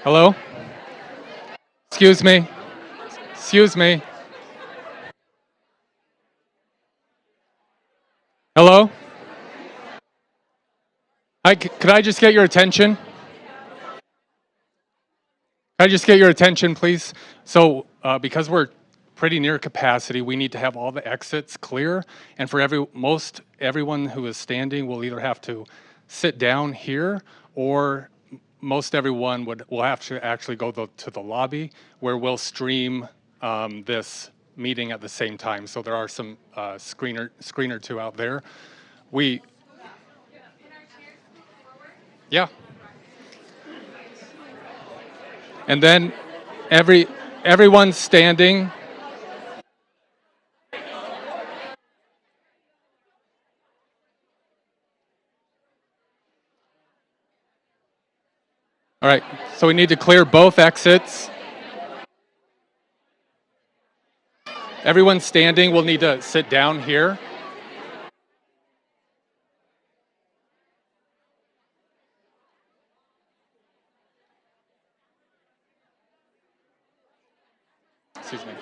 Hello? Excuse me. Excuse me. Hello? Could I just get your attention? Could I just get your attention, please? So, because we're pretty near capacity, we need to have all the exits clear. And for everyone who is standing will either have to sit down here, or most everyone will have to actually go to the lobby where we'll stream this meeting at the same time. So there are some screen or two out there. We, yeah. And then everyone's standing. All right, so we need to clear both exits. Everyone standing will need to sit down here. Excuse me.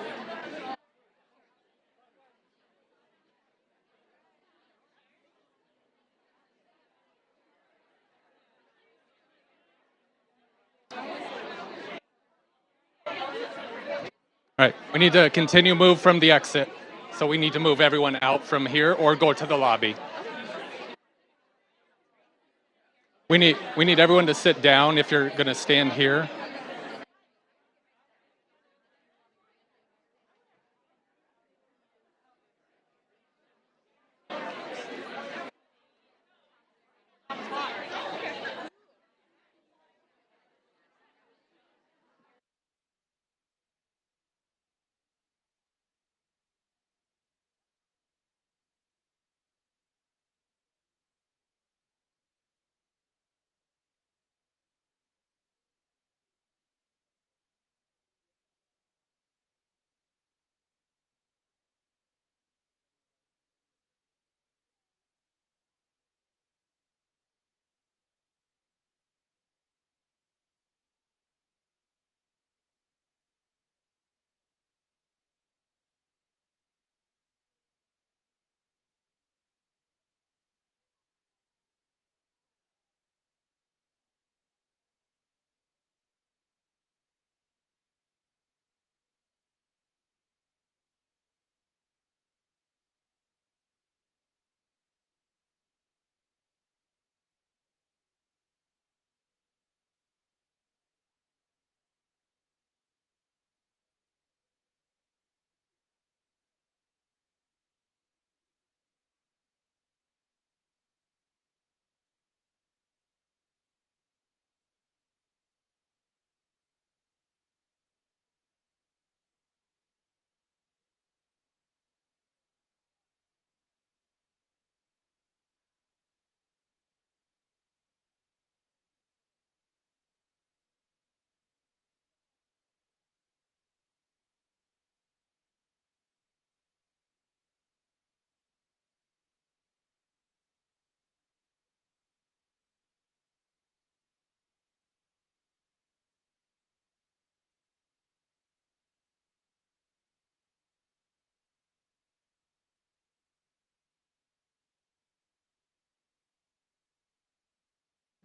All right, we need to continue move from the exit. So we need to move everyone out from here or go to the lobby. We need everyone to sit down if you're going to stand here.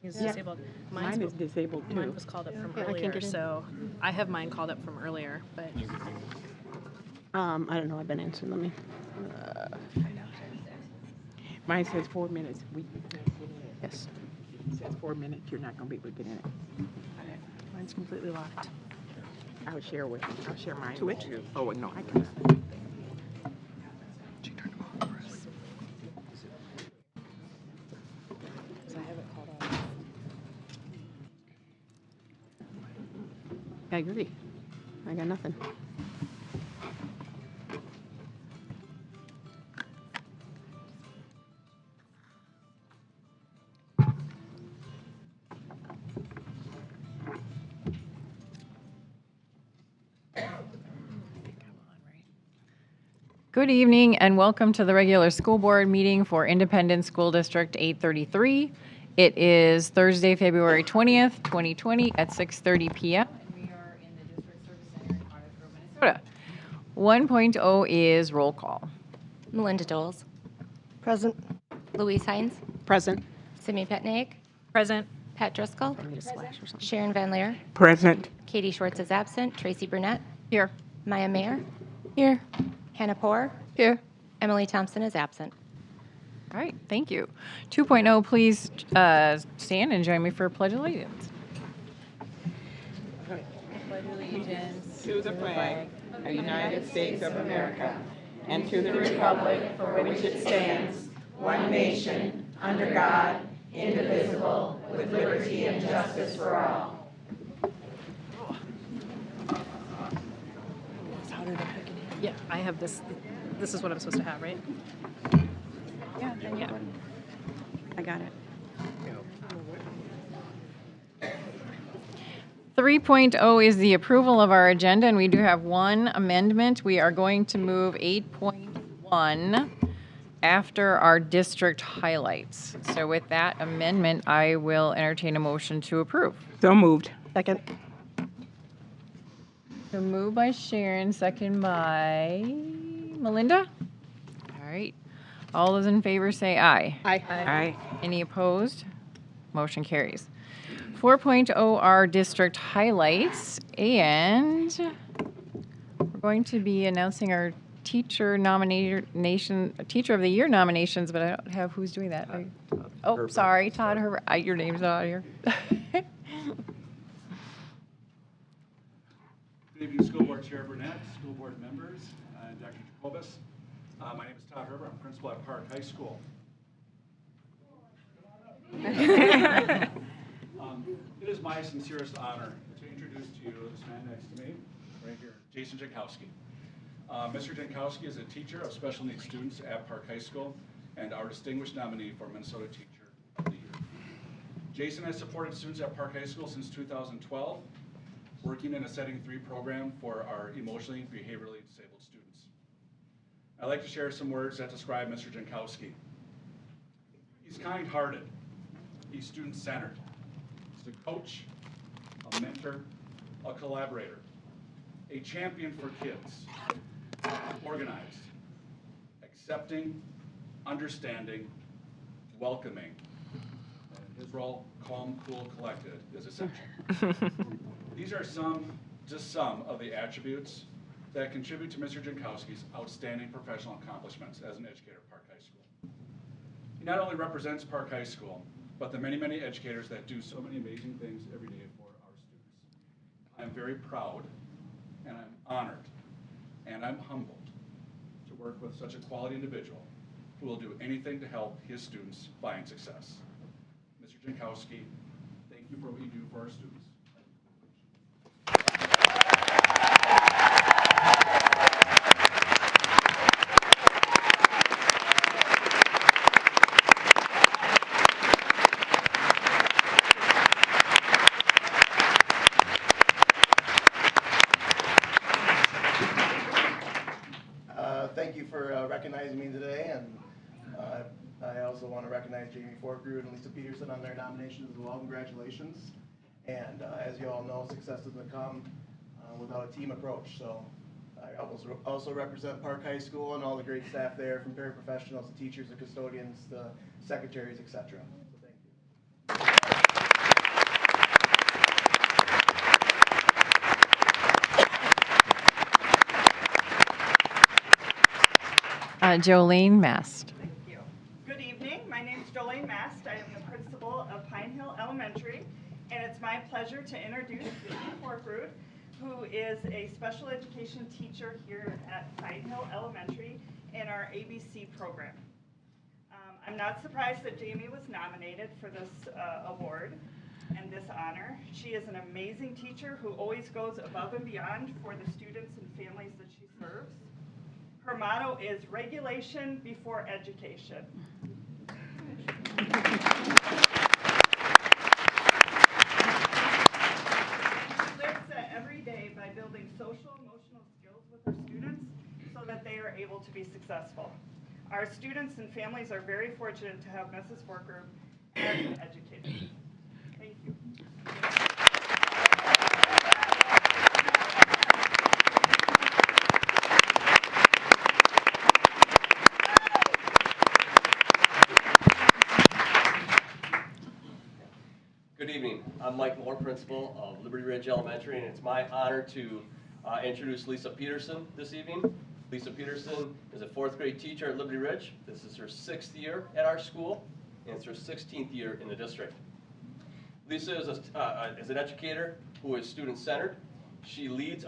Is disabled. Mine is disabled too. Mine was called up from I can't earlier, get in. so I have mine called up from earlier, but I don't know. I've been answering. Let me find out. Mine says 4 minutes. Yes. It says 4 minutes. You're not going to be able to get in it. mine's completely locked. I'll share with you. I'll share mine To with which? you. Oh, no, I can. She turned them off for us. Because I have it called off. I agree. I got nothing. Good evening and welcome to the regular school board meeting for Independent School District 833. It is Thursday, February 20th, 2020 at 6:30 p.m. And we are in the District Service Center in Cottage, Minnesota. 1.0 is roll call. Melinda Doles, Present. Louise Hines, Present. Simi Petnaik, Present. Pat Driscoll, I need a slash or something. Sharon Van Leer, Present. Katie Schwartz is absent, Tracy Burnett, Here. Maya Mayer, Here. Hannah Poor, Here. Emily Thompson is absent. All right, thank you. 2.0, please stand and join me for Pledge of Allegiance. To the flag of the United States of America and to the republic for which it stands, one nation, under God, indivisible, with liberty and justice for all. Yeah, I have this. This is what I'm supposed to have, right? Yeah. I got it. 3.0 is the approval of our agenda, and we do have one amendment. We are going to move 8.1 after our district highlights. So with that amendment, I will entertain a motion to approve. So moved. Second. So moved by Sharon, second by Melinda. All right. All those in favor say aye. Aye. Any opposed? Motion carries. 4.0 are district highlights, and we're going to be announcing our teacher teacher of the year nominations, but I don't have who's doing that. Oh, sorry, Todd Herbert. Your name's not here. Good evening, School Board Chair Burnett, school board members, and Dr. Jacobus. My name is Todd Herbert. I'm principal at Park High School. It is my sincerest honor to introduce to you this man next to me, right here, Jason Jankowski. Mr. Jankowski is a teacher of special needs students at Park High School and our distinguished nominee for Minnesota Teacher of the Year. Jason has supported students at Park High School since 2012, working in a Setting 3 program for our emotionally and behaviorally disabled students. I'd like to share some words that describe Mr. Jankowski. He's kind-hearted. He's student-centered. He's a coach, a mentor, a collaborator, a champion for kids, organized, accepting, understanding, welcoming. And his role, calm, cool, collected, is essential. These are just some of the attributes that contribute to Mr. Jankowski's outstanding professional accomplishments as an educator at Park High School. He not only represents Park High School, but the many, many educators that do so many amazing things every day for our students. I'm very proud, and I'm honored, and I'm humbled to work with such a quality individual who will do anything to help his students find success. Mr. Jankowski, thank you for what you do for our students. Thank you for recognizing me today, and I also want to recognize Jaimie Forkrud and Lisa Peterson on their nominations as well. Congratulations. And as you all know, success doesn't come without a team approach. So I also represent Park High School and all the great staff there, from paraprofessionals to teachers to custodians to secretaries, etc. So thank you. Jolene Mast. Thank you. Good evening. My name is Jolene Mast. I am the principal of Pine Hill Elementary, and it's my pleasure to introduce Forkrud, who is a special education teacher here at Pine Hill Elementary in our ABC program. I'm not surprised that Jaimie was nominated for this award and this honor. She is an amazing teacher who always goes above and beyond for the students and families that she serves. Her motto is regulation before education. She lives every day by building social emotional skills with her students so that they are able to be successful. Our students and families are very fortunate to have Mrs. Forkrud American educators. Thank you. Good evening. I'm Mike Moore, principal of Liberty Ridge Elementary, and it's my honor to introduce Lisa Peterson this evening. Lisa Peterson is a 4th grade teacher at Liberty Ridge. This is her 6th year at our school, and it's her 16th year in the district. Lisa is an educator who is student-centered. She leads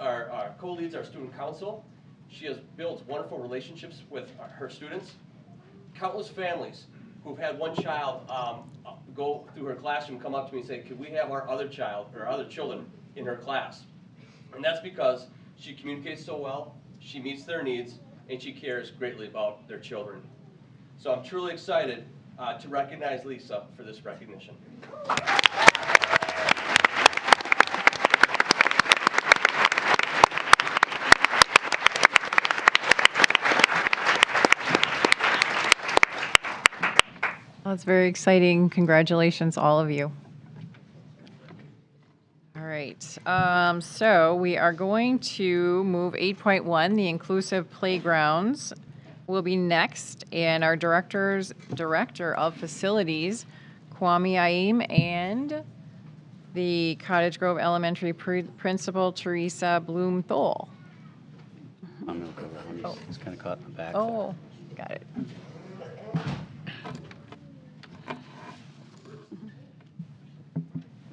co-leads our student council. She has built wonderful relationships with her students. Countless families who've had one child go through her classroom come up to me and say, could we have our other child or other children in her class? And that's because she communicates so well, she meets their needs, and she cares greatly about their children. So I'm truly excited to recognize Lisa for this recognition. That's very exciting. Congratulations, all of you. All right, so we are going to move 8.1, the inclusive playgrounds will be next, and our Director of Facilities, Kwame Aim, and the Cottage Grove Elementary Principal, Teresa Bloom-Thole. I'm going to go around. It's kind of caught in the back. Oh, got it.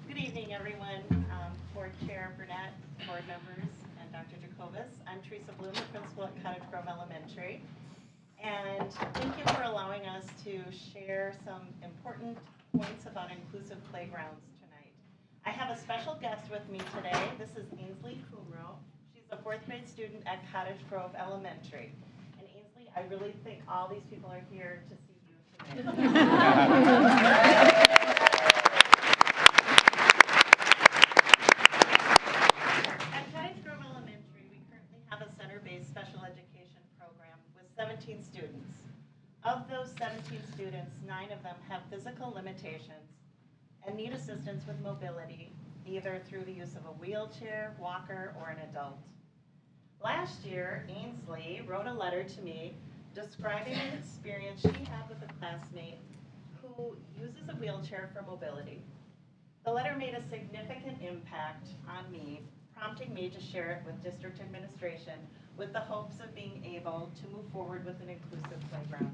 Good evening, everyone. Board Chair Burnett, board members, and Dr. Jacobus. I'm Teresa Bloom, the principal at Cottage Grove Elementary. And thank you for allowing us to share some important points about inclusive playgrounds tonight. I have a special guest with me today. This is Ainsley Kumro. She's a 4th grade student at Cottage Grove Elementary. And Ainsley, I really think all these people are here to see you tonight. Special education program with 17 students. Of those 17 students, 9 of them have physical limitations and need assistance with mobility, either through the use of a wheelchair, walker, or an adult. Last year, Ainsley wrote a letter to me describing an experience she had with a classmate who uses a wheelchair for mobility. The letter made a significant impact on me, prompting me to share it with district administration with the hopes of being able to move forward with an inclusive playground.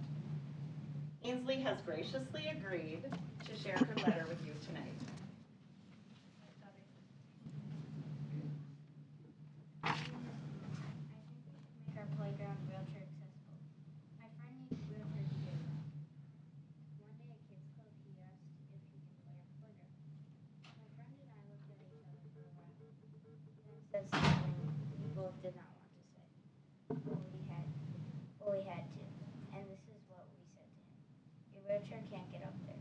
Ainsley has graciously agreed to share her letter with you tonight. I think we should make our playground wheelchair accessible. My friend needs a wheelchair to get around. One day at Kids Club, he asked if he can play on the playground. My friend and I looked at each other for a while, then said something we both did not want to say. But we had to, and this is what we said to him. Your wheelchair can't get up there.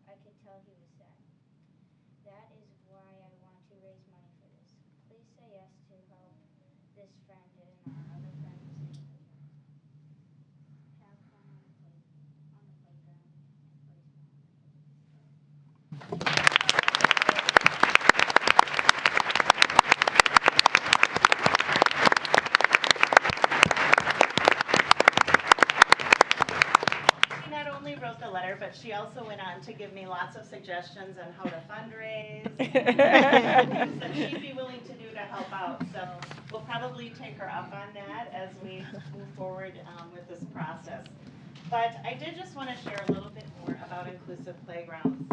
I could tell he was sad. That is why I want to raise money for this. Please say yes to help this friend and our other friends in the playground. Have fun on the playground and play small. Wrote the letter, but she also went on to give me lots of suggestions on how to fundraise, things that she'd be willing to do to help out. So we'll probably take her up on that as we move forward with this process. But I did just want to share a little bit more about inclusive playgrounds.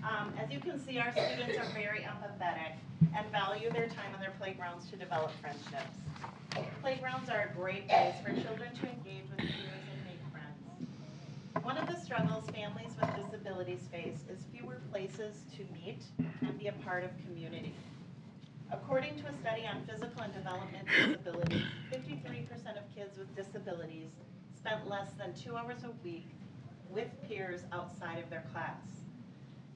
As you can see, our students are very empathetic and value their time on their playgrounds to develop friendships. Playgrounds are a great place for children to engage with peers and make friends. One of the struggles families with disabilities face is fewer places to meet and be a part of community. According to a study on physical and developmental disabilities, 53% of kids with disabilities spent less than 2 hours a week with peers outside of their class.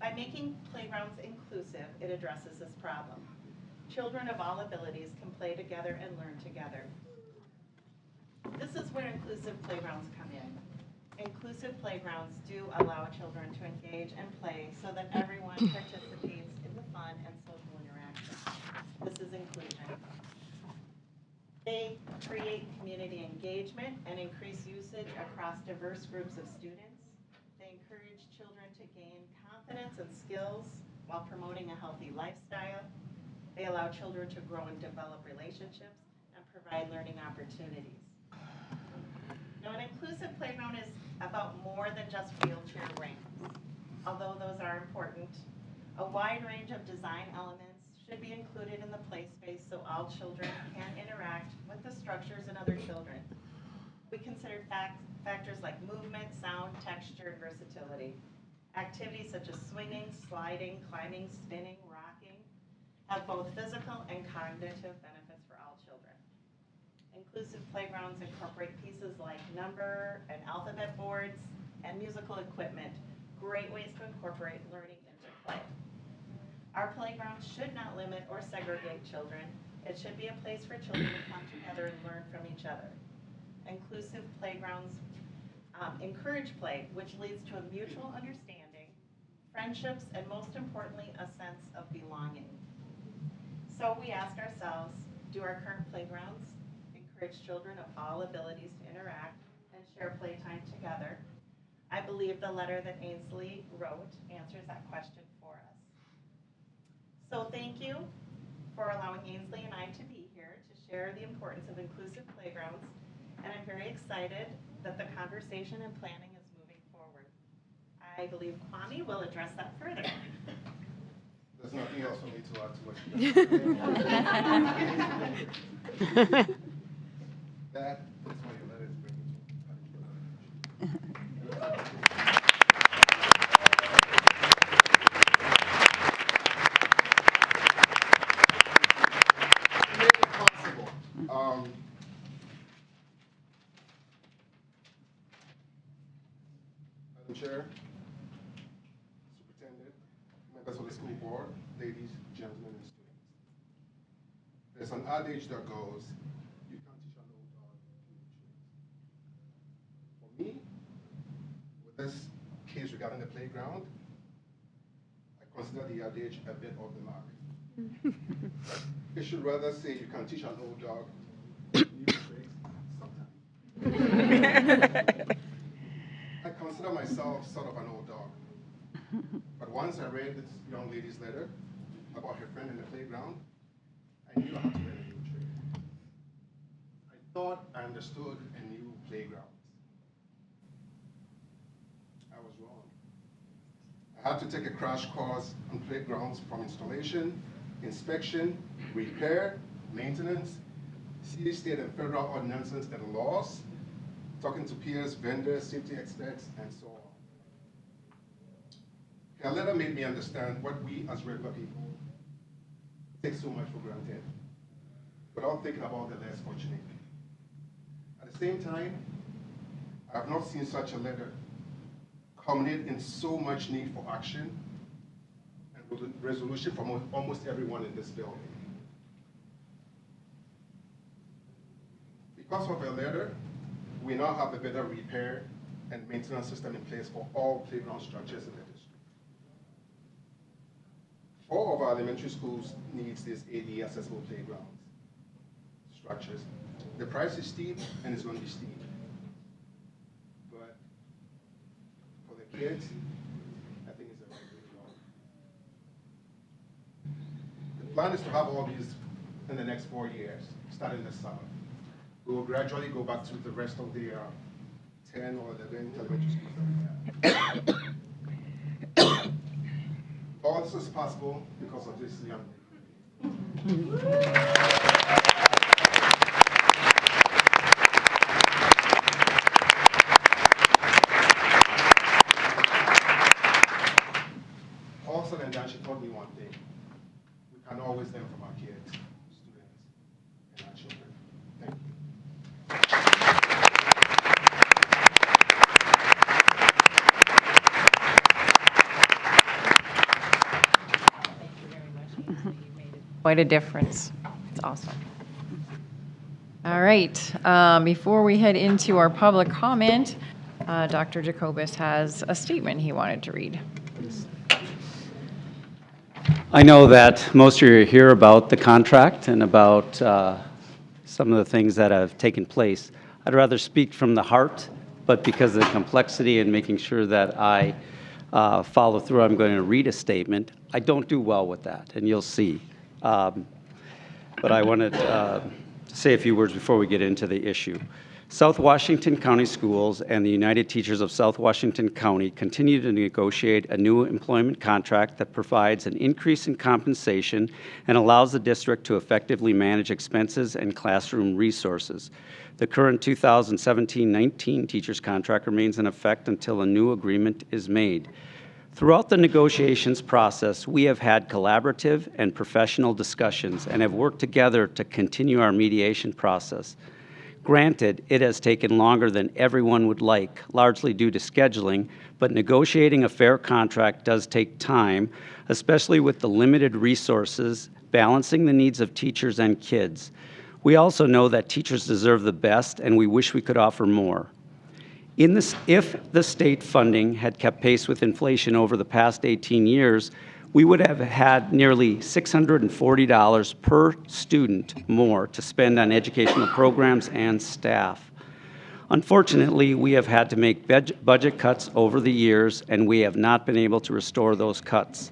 By making playgrounds inclusive, it addresses this problem. Children of all abilities can play together and learn together. This is where inclusive playgrounds come in. Inclusive playgrounds do allow children to engage and play so that everyone participates in the fun and social interaction. This is inclusion. They create community engagement and increase usage across diverse groups of students. They encourage children to gain confidence and skills while promoting a healthy lifestyle. They allow children to grow and develop relationships and provide learning opportunities. Now, an inclusive playground is about more than just wheelchair ramps. Although those are important, a wide range of design elements should be included in the play space so all children can interact with the structures and other children. We considered factors like movement, sound, texture, and versatility. Activities such as swinging, sliding, climbing, spinning, rocking have both physical and cognitive benefits for all children. Inclusive playgrounds incorporate pieces like number and alphabet boards and musical equipment, great ways to incorporate learning into play. Our playgrounds should not limit or segregate children. It should be a place for children to come together and learn from each other. Inclusive playgrounds encourage play, which leads to a mutual understanding, friendships, and most importantly, a sense of belonging. So we ask ourselves, do our current playgrounds encourage children of all abilities to interact and share playtime together? I believe the letter that Ainsley wrote answers that question for us. So thank you for allowing Ainsley and I to be here to share the importance of inclusive playgrounds, and I'm very excited that the conversation and planning is moving forward. I believe Kwame will address that further. There's nothing else for me to add to what you That is why your letter is bringing to make it possible. Madam Chair, Superintendent, members of the school board, ladies, gentlemen, and students. There's an adage that goes, you can't teach an old dog new tricks. For me, with this case regarding the playground, I consider the adage a bit off the mark. It should rather say you can teach an old dog new tricks sometimes. I consider myself sort of an old dog. But once I read this young lady's letter about her friend in the playground, I knew I had to learn a new trick. I thought I understood a new playground. I was wrong. I had to take a crash course on playgrounds from installation, inspection, repair, maintenance, city, state, and federal ordinances and laws, talking to peers, vendors, safety experts, and so on. Her letter made me understand what we as regular people take so much for granted, without thinking about the less fortunate. At the same time, I have not seen such a letter culminate in so much need for action and resolution from almost everyone in this building. Because of her letter, we now have a better repair and maintenance system in place for all playground structures in the district. 4 of our elementary schools needs these ADA accessible playgrounds structures. The price is steep and it's going to be steep. But for the kids, I think it's the right way to go. The plan is to have all these in the next 4 years, starting this summer. We will gradually go back to the rest of the 10 or 11 elementary schools that we have. All this is possible because of this young lady. Olsen and Dan, she told me one thing. We can always learn from our kids, students, and our children. Thank you. Quite a difference. It's awesome. All right. Before we head into our public comment, Dr. Jacobus has a statement he wanted to read. I know that most of you hear about the contract and about some of the things that have taken place. I'd rather speak from the heart, but because of the complexity and making sure that I follow through, I'm going to read a statement. I don't do well with that, and you'll see. But I wanted to say a few words before we get into the issue. South Washington County Schools and the United Teachers of South Washington County continue to negotiate a new employment contract that provides an increase in compensation and allows the district to effectively manage expenses and classroom resources. The current 2017-19 teachers contract remains in effect until a new agreement is made. Throughout the negotiations process, we have had collaborative and professional discussions and have worked together to continue our mediation process. Granted, it has taken longer than everyone would like, largely due to scheduling, but negotiating a fair contract does take time, especially with the limited resources, balancing the needs of teachers and kids. We also know that teachers deserve the best, and we wish we could offer more. If the state funding had kept pace with inflation over the past 18 years, we would have had nearly $640 per student more to spend on educational programs and staff. Unfortunately, we have had to make budget cuts over the years, and we have not been able to restore those cuts.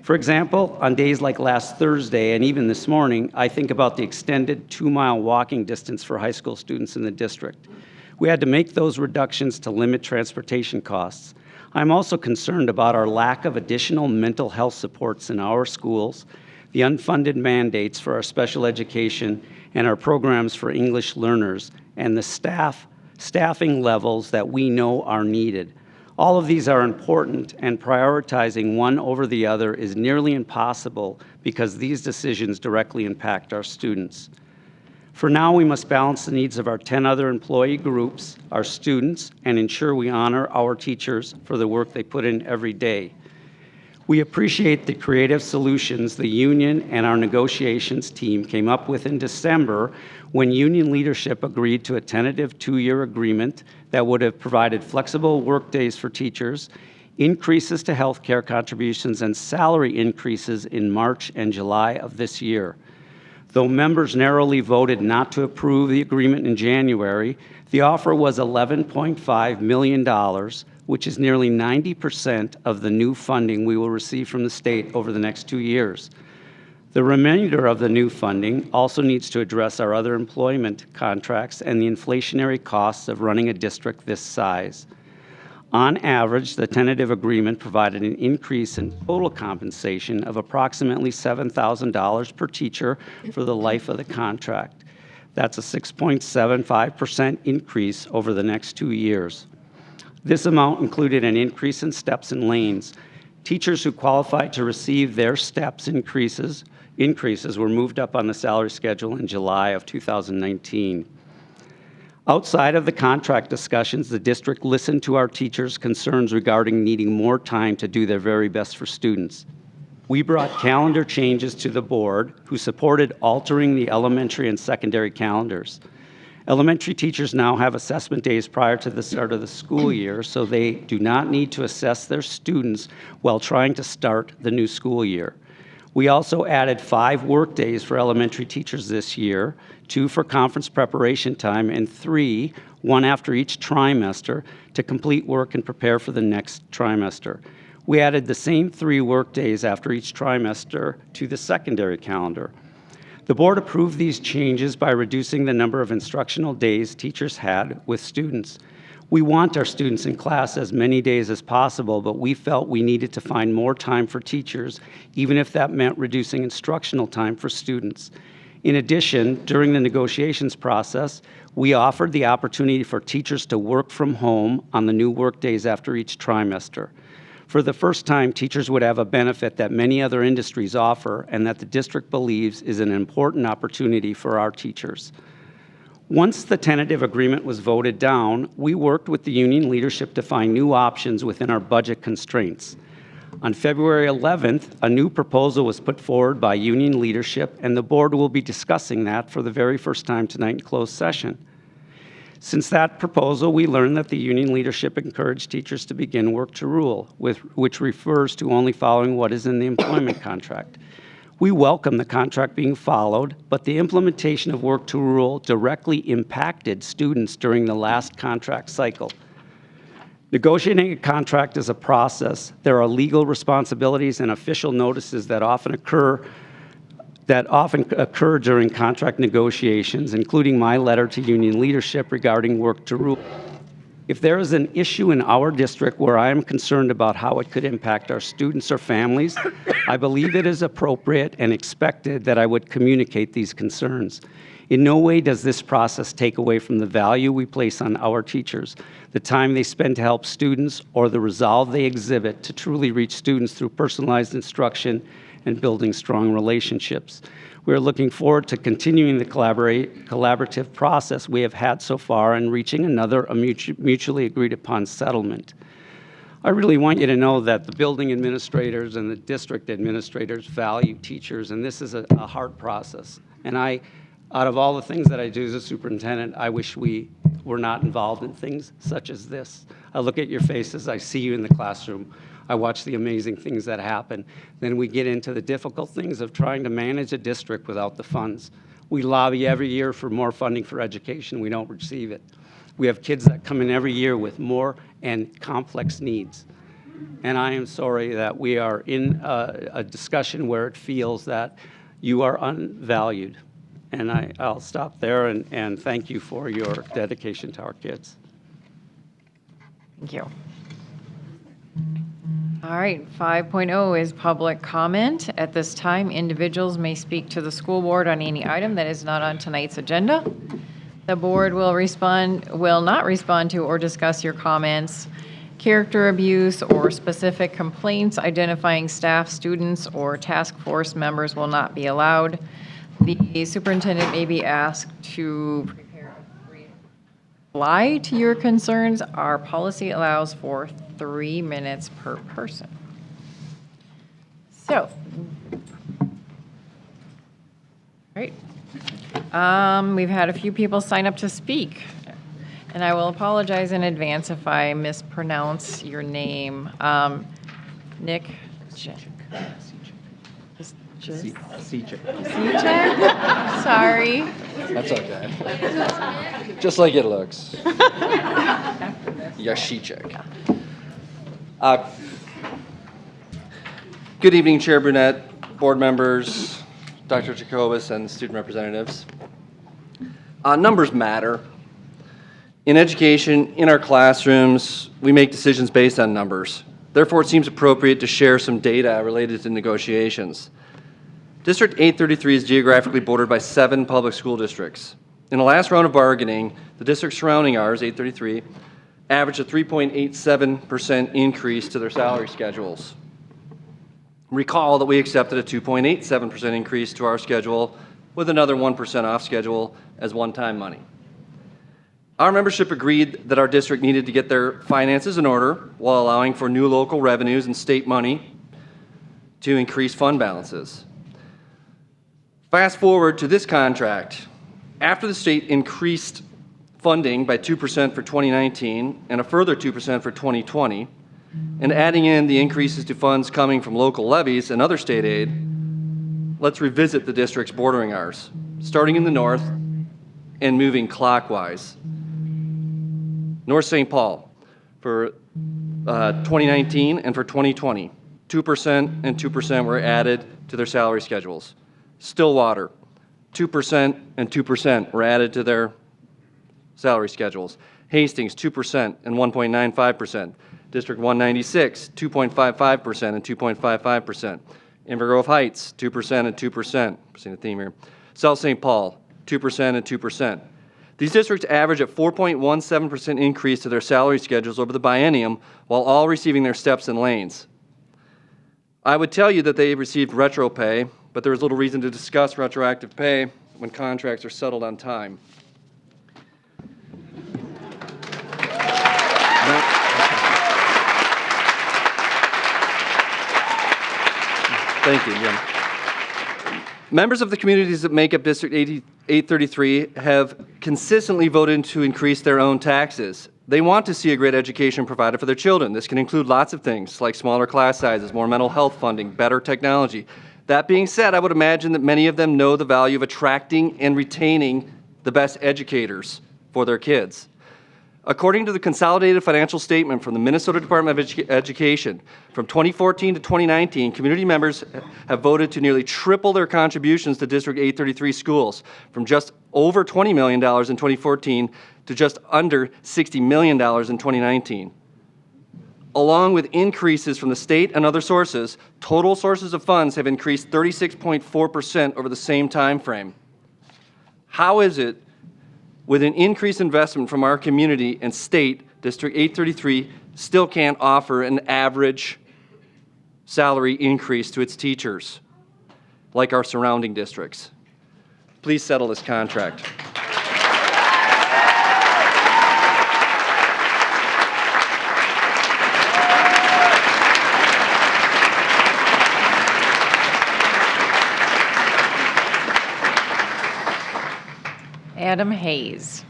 For example, on days like last Thursday and even this morning, I think about the extended 2-mile walking distance for high school students in the district. We had to make those reductions to limit transportation costs. I'm also concerned about our lack of additional mental health supports in our schools, the unfunded mandates for our special education and our programs for English learners, and the staffing levels that we know are needed. All of these are important, and prioritizing one over the other is nearly impossible because these decisions directly impact our students. For now, we must balance the needs of our 10 other employee groups, our students, and ensure we honor our teachers for the work they put in every day. We appreciate the creative solutions the union and our negotiations team came up with in December when union leadership agreed to a tentative 2-year agreement that would have provided flexible work days for teachers, increases to health care contributions, and salary increases in March and July of this year. Though members narrowly voted not to approve the agreement in January, the offer was $11.5 million, which is nearly 90% of the new funding we will receive from the state over the next 2 years. The remainder of the new funding also needs to address our other employment contracts and the inflationary costs of running a district this size. On average, the tentative agreement provided an increase in total compensation of approximately $7,000 per teacher for the life of the contract. That's a 6.75% increase over the next 2 years. This amount included an increase in steps and lanes. Teachers who qualified to receive their steps increases were moved up on the salary schedule in July of 2019. Outside of the contract discussions, the district listened to our teachers' concerns regarding needing more time to do their very best for students. We brought calendar changes to the board, who supported altering the elementary and secondary calendars. Elementary teachers now have assessment days prior to the start of the school year, so they do not need to assess their students while trying to start the new school year. We also added 5 work days for elementary teachers this year, 2 for conference preparation time, and 3, 1 after each trimester, to complete work and prepare for the next trimester. We added the same 3 work days after each trimester to the secondary calendar. The board approved these changes by reducing the number of instructional days teachers had with students. We want our students in class as many days as possible, but we felt we needed to find more time for teachers, even if that meant reducing instructional time for students. In addition, during the negotiations process, we offered the opportunity for teachers to work from home on the new work days after each trimester. For the first time, teachers would have a benefit that many other industries offer and that the district believes is an important opportunity for our teachers. Once the tentative agreement was voted down, we worked with the union leadership to find new options within our budget constraints. On February 11th, a new proposal was put forward by union leadership, and the board will be discussing that for the very first time tonight in closed session. Since that proposal, we learned that the union leadership encouraged teachers to begin work to rule, which refers to only following what is in the employment contract. We welcome the contract being followed, but the implementation of work to rule directly impacted students during the last contract cycle. Negotiating a contract is a process. There are legal responsibilities and official notices that often occur during contract negotiations, including my letter to union leadership regarding work to rule. If there is an issue in our district where I am concerned about how it could impact our students or families, I believe it is appropriate and expected that I would communicate these concerns. In no way does this process take away from the value we place on our teachers, the time they spend to help students, or the resolve they exhibit to truly reach students through personalized instruction and building strong relationships. We are looking forward to continuing the collaborative process we have had so far and reaching another mutually agreed upon settlement. I really want you to know that the building administrators and the district administrators value teachers, and this is a hard process. And out of all the things that I do as a superintendent, I wish we were not involved in things such as this. I look at your faces, I see you in the classroom, I watch the amazing things that happen. Then we get into the difficult things of trying to manage a district without the funds. We lobby every year for more funding for education, we don't receive it. We have kids that come in every year with more and complex needs. And I am sorry that we are in a discussion where it feels that you are unvalued. And I'll stop there and thank you for your dedication to our kids. Thank you. All right, 5.0 is public comment. At this time, individuals may speak to the school board on any item that is not on tonight's agenda. The board will not respond to or discuss your comments. Character abuse or specific complaints identifying staff, students, or task force members will not be allowed. The superintendent may be asked to prepare a reply to your concerns. Our policy allows for 3 minutes per person. So, all right. We've had a few people sign up to speak, and I will apologize in advance if I mispronounce your name. Nick? Sorry. That's okay. Just like it looks. Yashicek. Good evening, Chair Brunette, board members, Dr. Jacobus, and student representatives. Numbers matter. In education, in our classrooms, we make decisions based on numbers. Therefore, it seems appropriate to share some data related to negotiations. District 833 is geographically bordered by 7 public school districts. In the last round of bargaining, the districts surrounding ours, 833, averaged a 3.87% increase to their salary schedules. Recall that we accepted a 2.87% increase to our schedule with another 1% off schedule as one-time money. Our membership agreed that our district needed to get their finances in order while allowing for new local revenues and state money to increase fund balances. Fast forward to this contract. After the state increased funding by 2% for 2019 and a further 2% for 2020, and adding in the increases to funds coming from local levies and other state aid, let's revisit the districts bordering ours, starting in the north and moving clockwise. North St. Paul for 2019 and for 2020, 2% and 2% were added to their salary schedules. Stillwater, 2% and 2% were added to their salary schedules. Hastings, 2% and 1.95%. District 196, 2.55% and 2.55%. Inver Grove Heights, 2% and 2%. Seeing a theme here. South St. Paul, 2% and 2%. These districts average a 4.17% increase to their salary schedules over the biennium, while all receiving their steps and lanes. I would tell you that they received retro pay, but there is little reason to discuss retroactive pay when contracts are settled on time. Thank you. Yeah. Members of the communities that make up District 833 have consistently voted to increase their own taxes. They want to see a great education provided for their children. This can include lots of things like smaller class sizes, more mental health funding, better technology. That being said, I would imagine that many of them know the value of attracting and retaining the best educators for their kids. According to the Consolidated Financial Statement from the Minnesota Department of Education, from 2014 to 2019, community members have voted to nearly triple their contributions to District 833 schools, from just over $20 million in 2014 to just under $60 million in 2019. Along with increases from the state and other sources, total sources of funds have increased 36.4% over the same time frame. How is it, with an increased investment from our community and state, District 833 still can't offer an average salary increase to its teachers like our surrounding districts? Please settle this contract. Adam Hayes.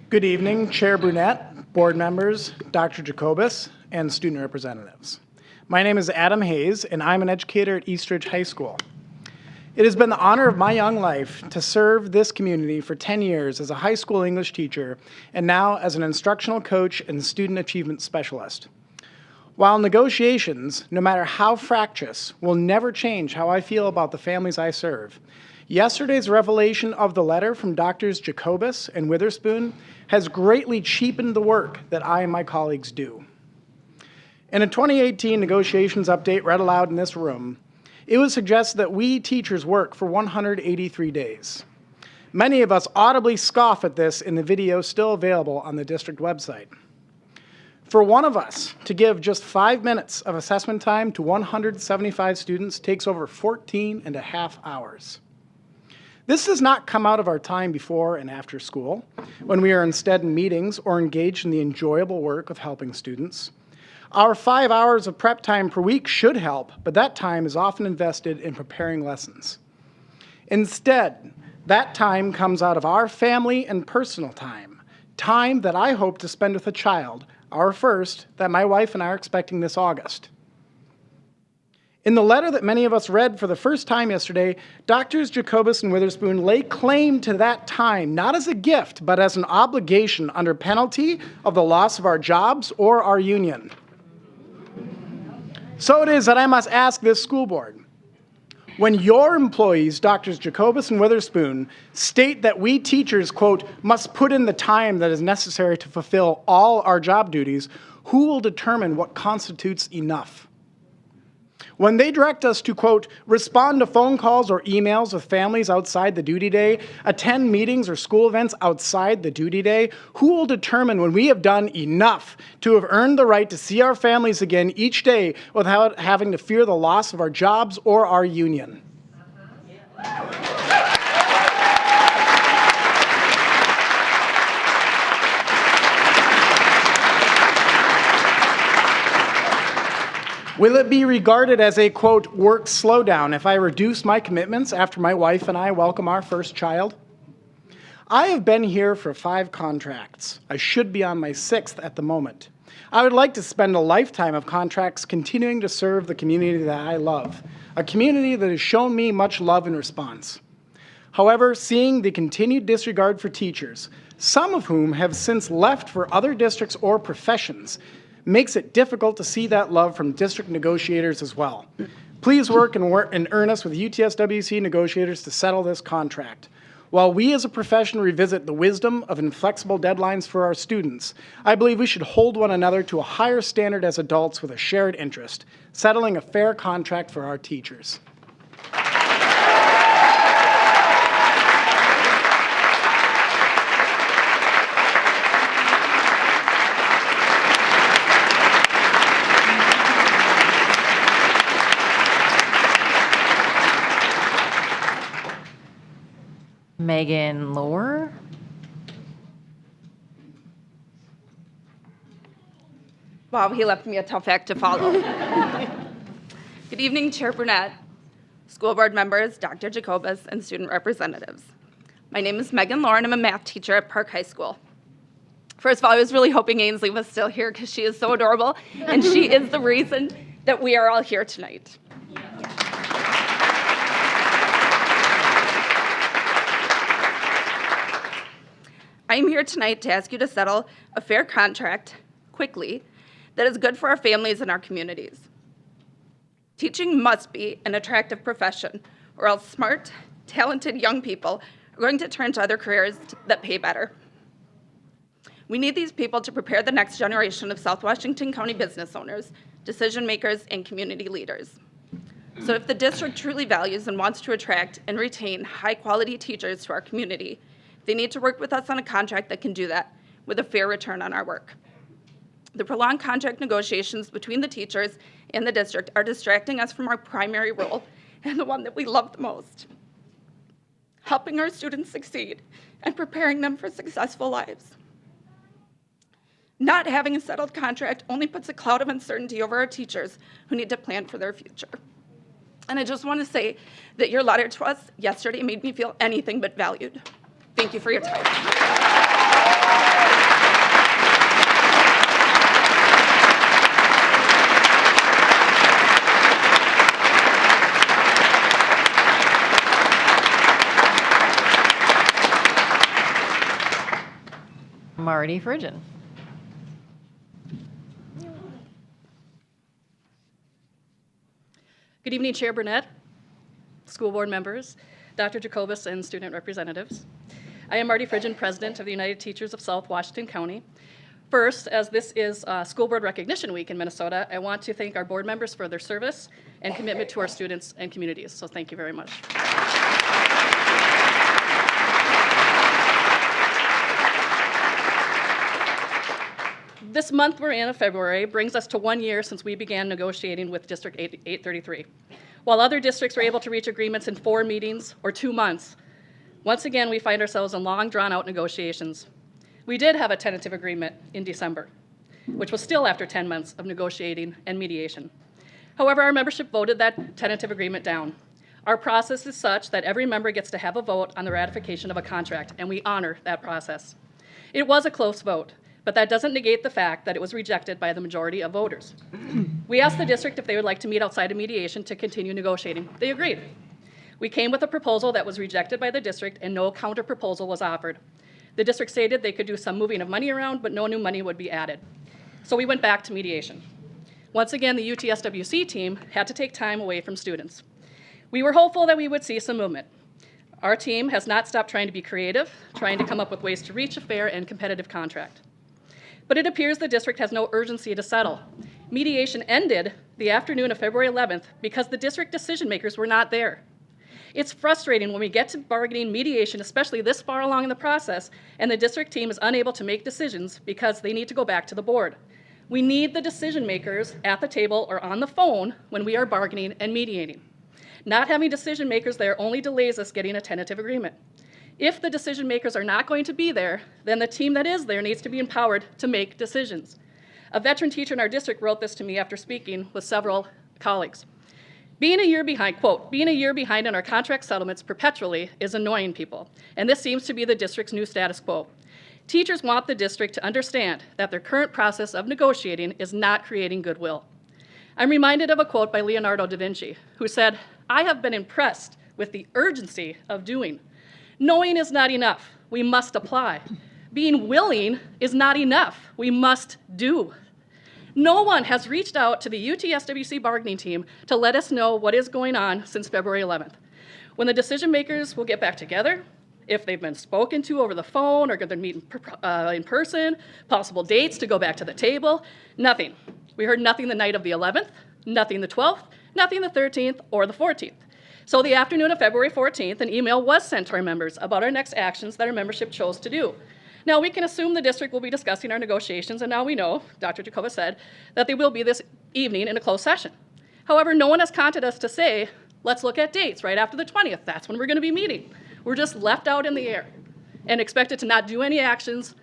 Good evening, Chair Brunette, board members, Dr. Jacobus, and student representatives. My name is Adam Hayes, and I'm an educator at Eastridge High School. It has been the honor of my young life to serve this community for 10 years as a high school English teacher, and now as an instructional coach and student achievement specialist. While negotiations, no matter how fractious, will never change how I feel about the families I serve, yesterday's revelation of the letter from Drs. Jacobus and Witherspoon has greatly cheapened the work that I and my colleagues do. In a 2018 negotiations update read aloud in this room, it was suggested that we teachers work for 183 days. Many of us audibly scoff at this in the video still available on the district website. For one of us to give just 5 minutes of assessment time to 175 students takes over 14 and a half hours. This does not come out of our time before and after school, when we are instead in meetings or engaged in the enjoyable work of helping students. Our 5 hours of prep time per week should help, but that time is often invested in preparing lessons. Instead, that time comes out of our family and personal time, time that I hope to spend with a child, our first, that my wife and I are expecting this August. In the letter that many of us read for the first time yesterday, Drs. Jacobus and Witherspoon lay claim to that time, not as a gift, but as an obligation under penalty of the loss of our jobs or our union. So it is that I must ask this school board, when your employees, Drs. Jacobus and Witherspoon, state that we teachers, quote, must put in the time that is necessary to fulfill all our job duties, who will determine what constitutes enough? When they direct us to, quote, respond to phone calls or emails with families outside the duty day, attend meetings or school events outside the duty day, who will determine when we have done enough to have earned the right to see our families again each day without having to fear the loss of our jobs or our union? Will it be regarded as a, quote, work slowdown if I reduce my commitments after my wife and I welcome our first child? I have been here for 5 contracts. I should be on my 6th at the moment. I would like to spend a lifetime of contracts continuing to serve the community that I love, a community that has shown me much love and response. However, seeing the continued disregard for teachers, some of whom have since left for other districts or professions, makes it difficult to see that love from district negotiators as well. Please work in earnest with UTSWC negotiators to settle this contract. While we as a profession revisit the wisdom of inflexible deadlines for our students, I believe we should hold one another to a higher standard as adults with a shared interest, settling a fair contract for our teachers. Megan Lohr. Wow, he left me a tough act to follow. Good evening, Chair Brunette, school board members, Dr. Jacobus, and student representatives. My name is Megan Lauren. I'm a math teacher at Park High School. First of all, I was really hoping Ainsley was still here because she is so adorable, and she is the reason that we are all here tonight. I'm here tonight to ask you to settle a fair contract quickly that is good for our families and our communities. Teaching must be an attractive profession, or else smart, talented young people are going to turn to other careers that pay better. We need these people to prepare the next generation of South Washington County business owners, decision makers, and community leaders. So if the district truly values and wants to attract and retain high-quality teachers to our community, they need to work with us on a contract that can do that with a fair return on our work. The prolonged contract negotiations between the teachers and the district are distracting us from our primary role and the one that we love the most: helping our students succeed and preparing them for successful lives. Not having a settled contract only puts a cloud of uncertainty over our teachers who need to plan for their future. And I just want to say that your letter to us yesterday made me feel anything but valued. Thank you for your time. Marty Phrygian. Good evening, Chair Burnett, school board members, Dr. Jacobus, and student representatives. I am Marty Phrygian, President of the United Teachers of South Washington County. First, as this is School Board Recognition Week in Minnesota, I want to thank our board members for their service and commitment to our students and communities. So thank you very much. This month we're in, of February, brings us to 1 year since we began negotiating with District 833. While other districts were able to reach agreements in 4 meetings or 2 months, once again we find ourselves in long, drawn-out negotiations. We did have a tentative agreement in December, which was still after 10 months of negotiating and mediation. However, our membership voted that tentative agreement down. Our process is such that every member gets to have a vote on the ratification of a contract, and we honor that process. It was a close vote, but that doesn't negate the fact that it was rejected by the majority of voters. We asked the district if they would like to meet outside of mediation to continue negotiating. They agreed. We came with a proposal that was rejected by the district and no counter proposal was offered. The district stated they could do some moving of money around, but no new money would be added. So we went back to mediation. Once again, the UTSWC team had to take time away from students. We were hopeful that we would see some movement. Our team has not stopped trying to be creative, trying to come up with ways to reach a fair and competitive contract. But it appears the district has no urgency to settle. Mediation ended the afternoon of February 11th because the district decision makers were not there. It's frustrating when we get to bargaining mediation, especially this far along in the process, and the district team is unable to make decisions because they need to go back to the board. We need the decision makers at the table or on the phone when we are bargaining and mediating. Not having decision makers there only delays us getting a tentative agreement. If the decision makers are not going to be there, then the team that is there needs to be empowered to make decisions. A veteran teacher in our district wrote this to me after speaking with several colleagues. Being a year behind, quote, being a year behind in our contract settlements perpetually is annoying people, and this seems to be the district's new status quo. Teachers want the district to understand that their current process of negotiating is not creating goodwill. I'm reminded of a quote by Leonardo da Vinci, who said, "I have been impressed with the urgency of doing. Knowing is not enough, we must apply. Being willing is not enough, we must do." No one has reached out to the UTSWC bargaining team to let us know what is going on since February 11th. When the decision makers will get back together, if they've been spoken to over the phone or going to meet in person, possible dates to go back to the table, nothing. We heard nothing the night of the 11th, nothing the 12th, nothing the 13th or the 14th. So the afternoon of February 14th, an email was sent to our members about our next actions that our membership chose to do. Now, we can assume the district will be discussing our negotiations, and now we know, Dr. Jacobus said, that they will be this evening in a closed session. However, no one has contacted us to say, let's look at dates right after the 20th. That's when we're going to be meeting. We're just left out in the air and expected to not do any actions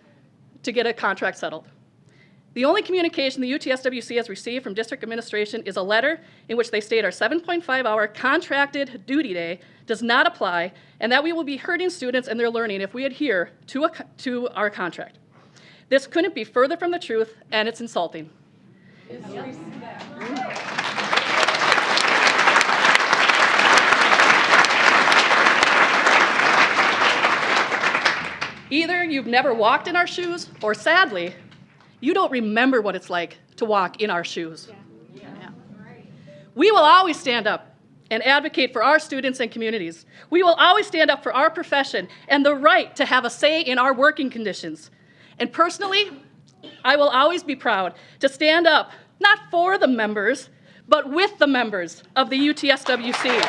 to get a contract settled. The only communication the UTSWC has received from district administration is a letter in which they state our 7.5-hour contracted duty day does not apply and that we will be hurting students and their learning if we adhere to our contract. This couldn't be further from the truth, and it's insulting. Either you've never walked in our shoes, or sadly, you don't remember what it's like to walk in our shoes. Yeah. We will always stand up and advocate for our students and communities. We will always stand up for our profession and the right to have a say in our working conditions. And personally, I will always be proud to stand up, not for the members, but with the members of the UTSWC.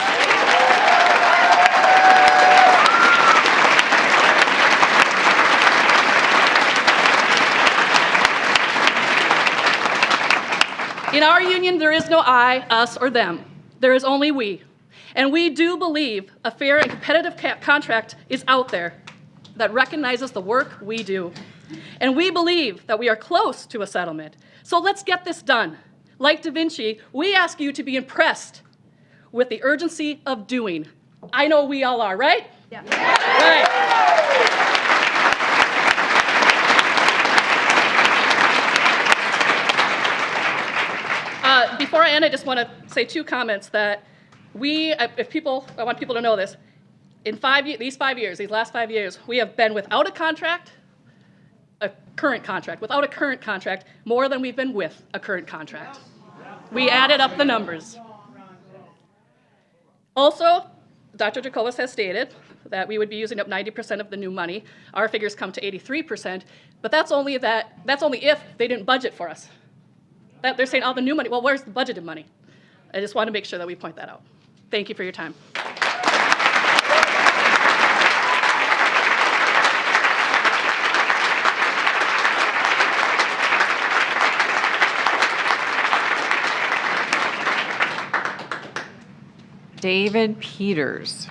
In our union, there is no I, us, or them. There is only we. And we do believe a fair and competitive contract is out there that recognizes the work we do. And we believe that we are close to a settlement. So let's get this done. Like Da Vinci, we ask you to be impressed with the urgency of doing. I know we all are, right? Yeah. Right. Before I end, I just want to say two comments that I want people to know this. In these last 5 years, we have been without a current contract, more than we've been with a current contract. We added up the numbers. Also, Dr. Jacobus has stated that we would be using up 90% of the new money. Our figures come to 83%, but that's only if they didn't budget for us. They're saying all the new money. Well, where's the budgeted money? I just want to make sure that we point that out. Thank you for your time. David Peters.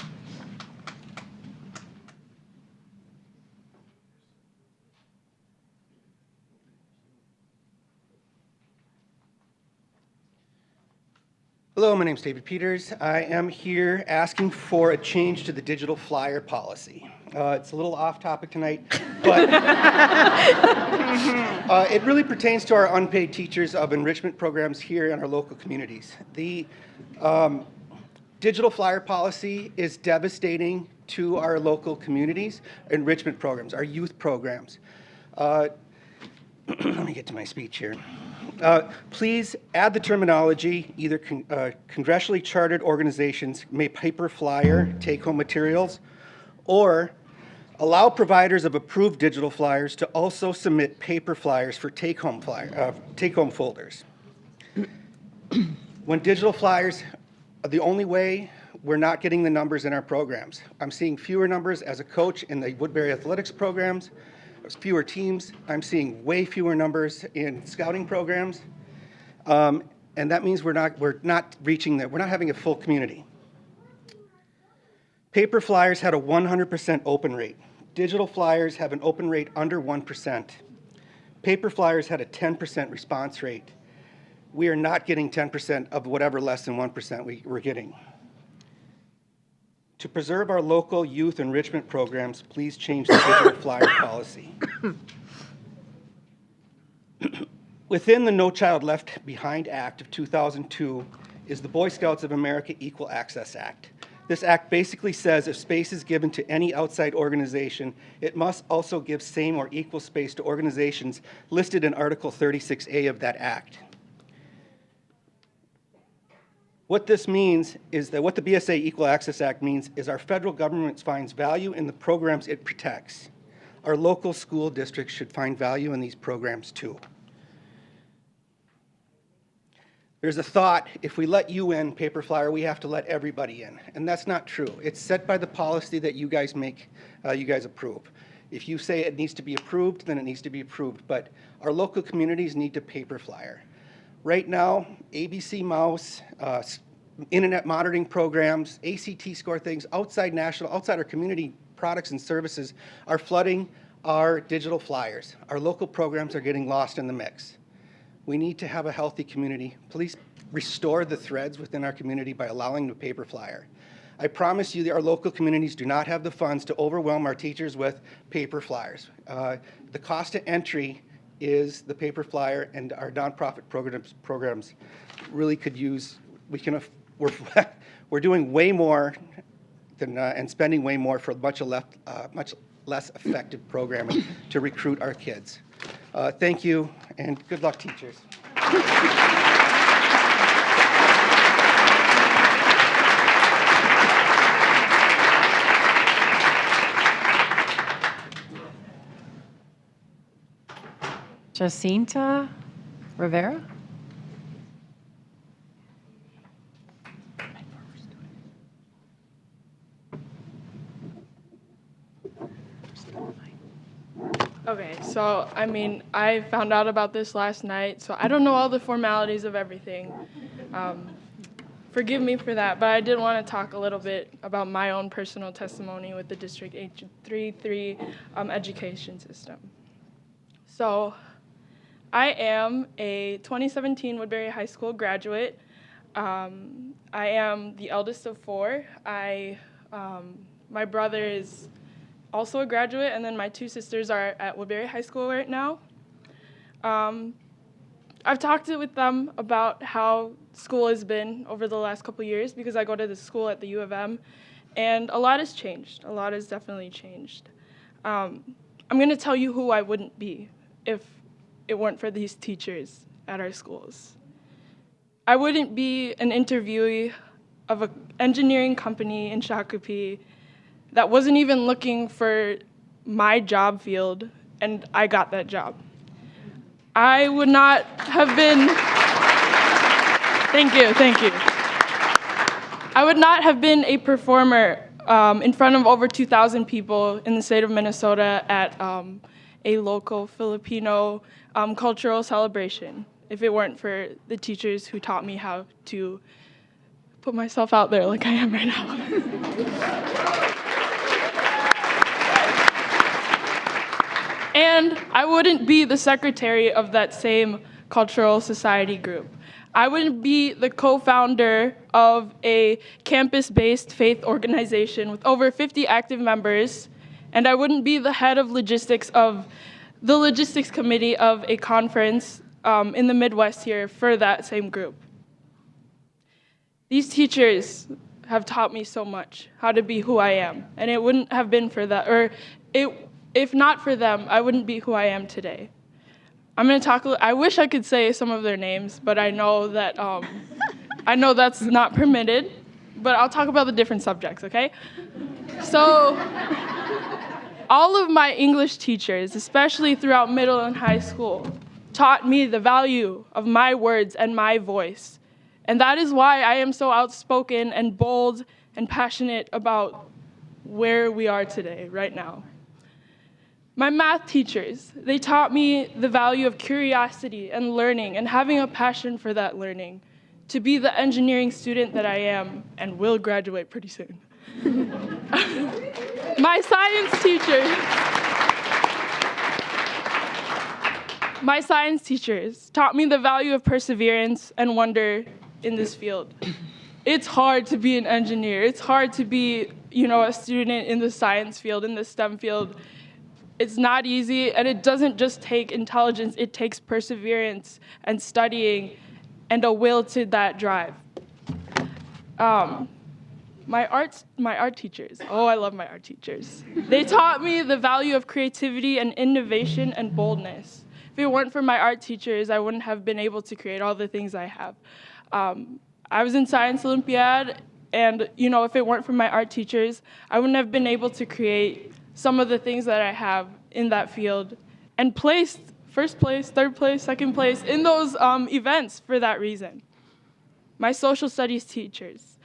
Hello, my name is David Peters. I am here asking for a change to the digital flyer policy. It's a little off topic tonight, but it really pertains to our unpaid teachers of enrichment programs here in our local communities. The digital flyer policy is devastating to our local communities, enrichment programs, our youth programs. Let me get to my speech here. Please add the terminology, either congressionally chartered organizations may paper flyer take-home materials, or allow providers of approved digital flyers to also submit paper flyers for take-home folders. When digital flyers are the only way, we're not getting the numbers in our programs. I'm seeing fewer numbers as a coach in the Woodbury athletics programs. There's fewer teams. I'm seeing way fewer numbers in scouting programs, and that means we're not having a full community. Paper flyers had a 100% open rate. Digital flyers have an open rate under 1%. Paper flyers had a 10% response rate. We are not getting 10% of whatever less than 1% we're getting. To preserve our local youth enrichment programs, please change the digital flyer policy. Within the No Child Left Behind Act of 2002 is the Boy Scouts of America Equal Access Act. This act basically says if space is given to any outside organization, it must also give same or equal space to organizations listed in Article 36A of that act. What this means is that what the BSA Equal Access Act means is our federal government finds value in the programs it protects. Our local school districts should find value in these programs too. There's a thought, if we let you in, paper flyer, we have to let everybody in. And that's not true. It's set by the policy that you guys approve. If you say it needs to be approved, then it needs to be approved. But our local communities need to paper flyer. Right now, ABC Mouse, internet monitoring programs, ACT score things, outside our community products and services are flooding our digital flyers. Our local programs are getting lost in the mix. We need to have a healthy community. Please restore the threads within our community by allowing the paper flyer. I promise you that our local communities do not have the funds to overwhelm our teachers with paper flyers. The cost of entry is the paper flyer, and our nonprofit programs really could use, we're doing way more than, and spending way more for much less effective programming to recruit our kids. Thank you, and good luck, teachers. Jacinta Rivera? Okay, so I mean, I found out about this last night, so I don't know all the formalities of everything. Forgive me for that, but I did want to talk a little bit about my own personal testimony with the District 833 education system. So, I am a 2017 Woodbury High School graduate. I am the eldest of four. My brother is also a graduate, and then my two sisters are at Woodbury High School right now. I've talked with them about how school has been over the last couple years because I go to the school at the U of M, and a lot has changed. A lot has definitely changed. I'm going to tell you who I wouldn't be if it weren't for these teachers at our schools. I wouldn't be an interviewee of an engineering company in Shakopee that wasn't even looking for my job field, and I got that job. I would not have been, thank you. I would not have been a performer in front of over 2,000 people in the state of Minnesota at a local Filipino cultural celebration if it weren't for the teachers who taught me how to put myself out there like I am right now. And I wouldn't be the secretary of that same cultural society group. I wouldn't be the co-founder of a campus-based faith organization with over 50 active members, and I wouldn't be the head of logistics of the logistics committee of a conference in the Midwest here for that same group. These teachers have taught me so much how to be who I am, and it wouldn't have been for that, or if not for them, I wouldn't be who I am today. I'm going to talk. I wish I could say some of their names, but I know that that's not permitted. But I'll talk about the different subjects, okay? So, all of my English teachers, especially throughout middle and high school, taught me the value of my words and my voice, and that is why I am so outspoken and bold and passionate about where we are today, right now. My math teachers, they taught me the value of curiosity and learning and having a passion for that learning to be the engineering student that I am and will graduate pretty soon. My science teachers taught me the value of perseverance and wonder in this field. It's hard to be an engineer. It's hard to be, a student in the science field, in the STEM field. It's not easy, and it doesn't just take intelligence, it takes perseverance and studying and a will to that drive. My art teachers, I love my art teachers. They taught me the value of creativity and innovation and boldness. If it weren't for my art teachers, I wouldn't have been able to create all the things I have. I was in Science Olympiad, and if it weren't for my art teachers, I wouldn't have been able to create some of the things that I have in that field and placed first place, third place, second place in those events for that reason. My social studies teachers,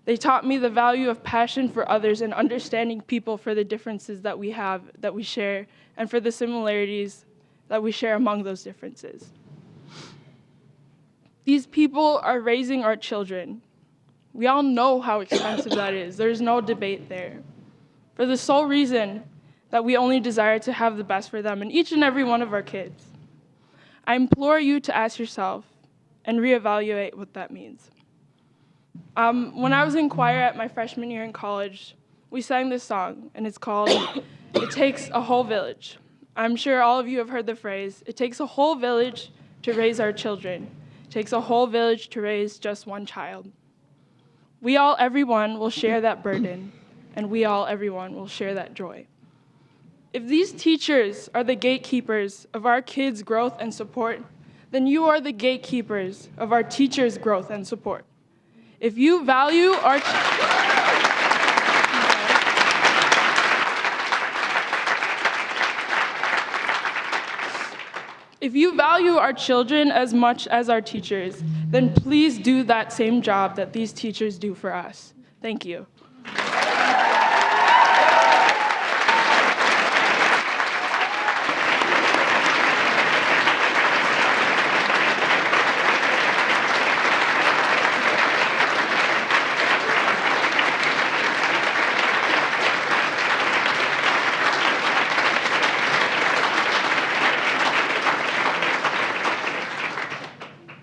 they taught me the value of passion for others and understanding people for the differences that we have, that we share, and for the similarities that we share among those differences. These people are raising our children. We all know how expensive that is. There's no debate there. For the sole reason that we only desire to have the best for them and each and every one of our kids. I implore you to ask yourself and reevaluate what that means. When I was in choir at my freshman year in college, we sang this song, and it's called It Takes a Whole Village. I'm sure all of you have heard the phrase, it takes a whole village to raise our children. It takes a whole village to raise just one child. We all, everyone, will share that burden, and we all, everyone, will share that joy. If these teachers are the gatekeepers of our kids' growth and support, then you are the gatekeepers of our teachers' growth and support. If you value our If you value our children as much as our teachers, then please do that same job that these teachers do for us. Thank you.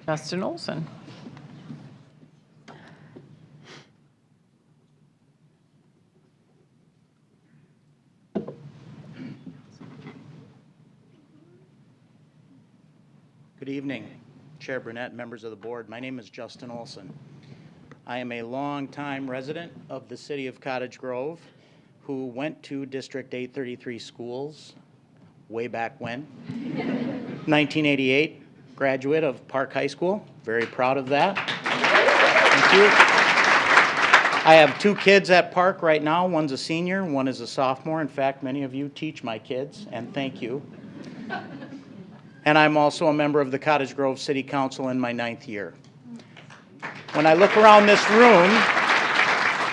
Justin Olsen. Good evening, Chair Burnett, members of the board. My name is Justin Olsen. I am a longtime resident of the city of Cottage Grove who went to District 833 schools way back when. 1988, graduate of Park High School. Very proud of that. Thank you. I have 2 kids at Park right now. One's a senior, one is a sophomore. In fact, many of you teach my kids, and thank you. And I'm also a member of the Cottage Grove City Council in my 9th year. When I look around this room,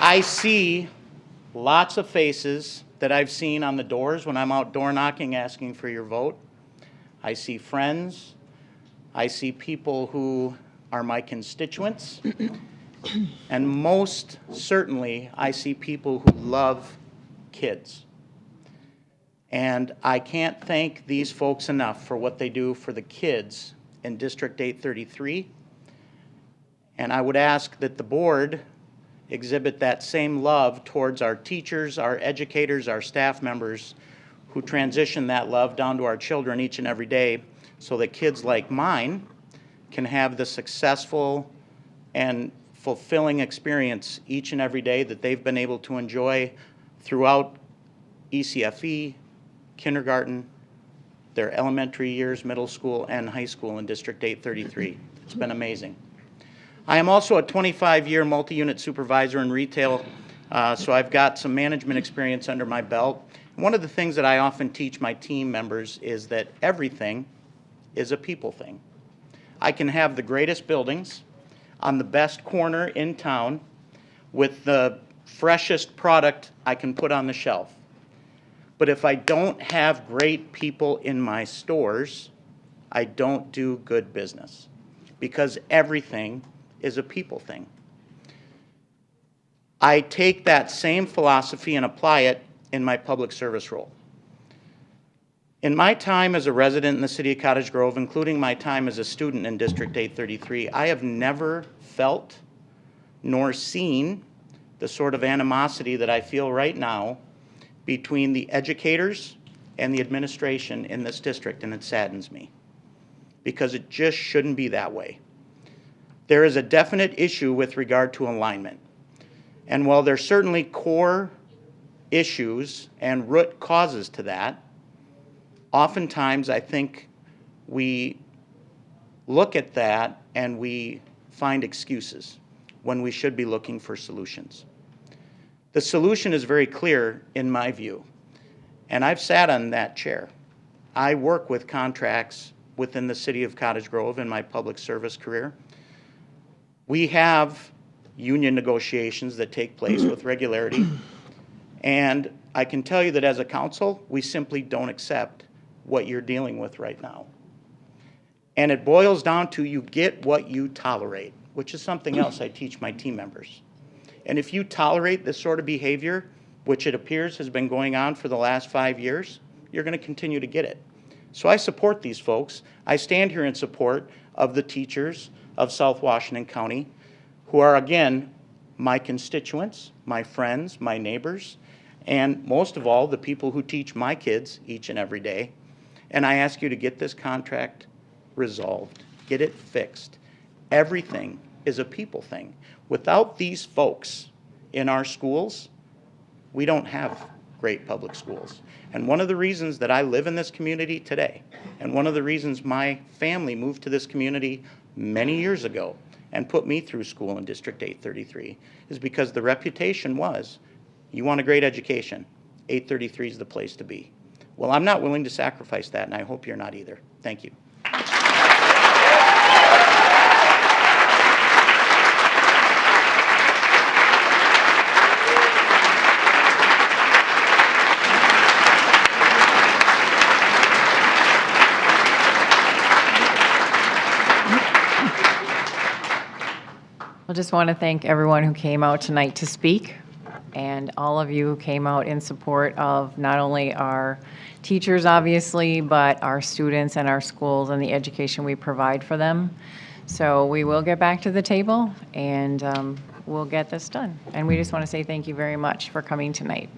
I see lots of faces that I've seen on the doors when I'm out door knocking asking for your vote. I see friends. I see people who are my constituents. And most certainly, I see people who love kids. And I can't thank these folks enough for what they do for the kids in District 833. And I would ask that the board exhibit that same love towards our teachers, our educators, our staff members who transition that love down to our children each and every day so that kids like mine can have the successful and fulfilling experience each and every day that they've been able to enjoy throughout ECFE, kindergarten, their elementary years, middle school, and high school in District 833. It's been amazing. I am also a 25-year multi-unit supervisor in retail, so I've got some management experience under my belt. One of the things that I often teach my team members is that everything is a people thing. I can have the greatest buildings on the best corner in town with the freshest product I can put on the shelf. But if I don't have great people in my stores, I don't do good business because everything is a people thing. I take that same philosophy and apply it in my public service role. In my time as a resident in the city of Cottage Grove, including my time as a student in District 833, I have never felt nor seen the sort of animosity that I feel right now between the educators and the administration in this district, and it saddens me because it just shouldn't be that way. There is a definite issue with regard to alignment. And while there's certainly core issues and root causes to that, oftentimes I think we look at that and we find excuses when we should be looking for solutions. The solution is very clear in my view, and I've sat on that chair. I work with contracts within the city of Cottage Grove in my public service career. We have union negotiations that take place with regularity, and I can tell you that as a council, we simply don't accept what you're dealing with right now. And it boils down to you get what you tolerate, which is something else I teach my team members. And if you tolerate this sort of behavior, which it appears has been going on for the last 5 years, you're going to continue to get it. So I support these folks. I stand here in support of the teachers of South Washington County who are, again, my constituents, my friends, my neighbors, and most of all, the people who teach my kids each and every day. And I ask you to get this contract resolved, get it fixed. Everything is a people thing. Without these folks in our schools, we don't have great public schools. And one of the reasons that I live in this community today, and one of the reasons my family moved to this community many years ago and put me through school in District 833, is because the reputation was, you want a great education, 833 is the place to be. Well, I'm not willing to sacrifice that, and I hope you're not either. Thank you. I just want to thank everyone who came out tonight to speak, and all of you who came out in support of not only our teachers, obviously, but our students and our schools and the education we provide for them. So we will get back to the table, and we'll get this done. And we just want to say thank you very much for coming tonight.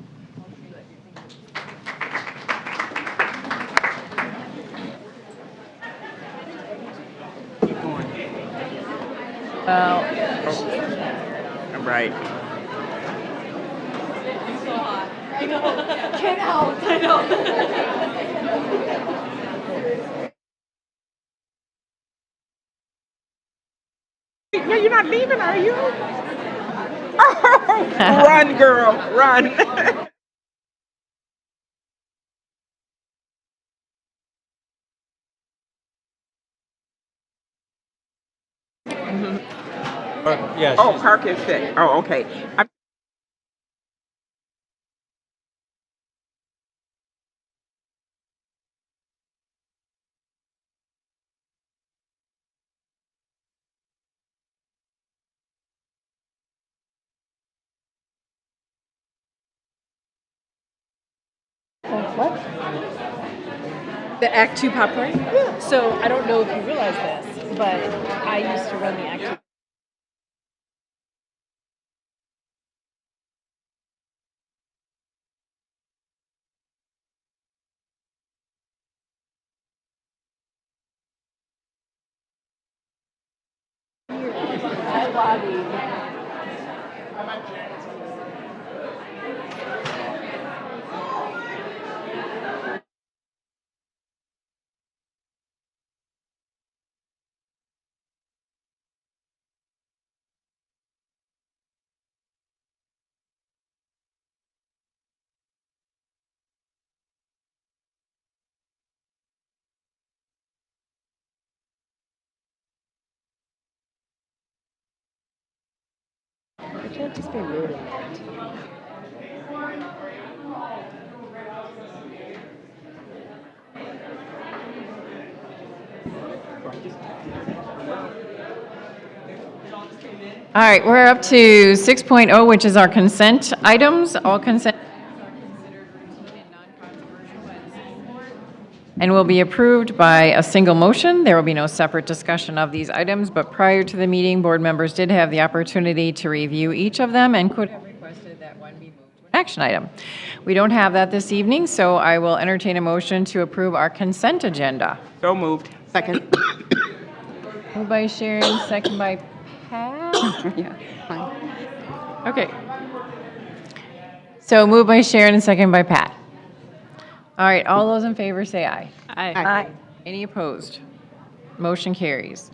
Well, I'm right. I know. Get out. I know. No, you're not leaving, are you? Oh, run, girl, run. Yes. Oh, Park is sick. Oh, okay. What? The Act 2 popcorn? Yeah. So I don't know if you realize this, but I used to run the Act 2. I lobbied. I can't just be rude in that. All right, we're up to 6.0, which is our consent items. All consent and will be approved by a single motion. There will be no separate discussion of these items, but prior to the meeting, board members did have the opportunity to review each of them and could have requested that one be moved to an action item. We don't have that this evening, so I will entertain a motion to approve our consent agenda. So moved. Second. Moved by Sharon, second by Pat. Yeah, fine. Okay. So moved by Sharon and second by Pat. All right, all those in favor say aye. Aye. Any opposed? Motion carries.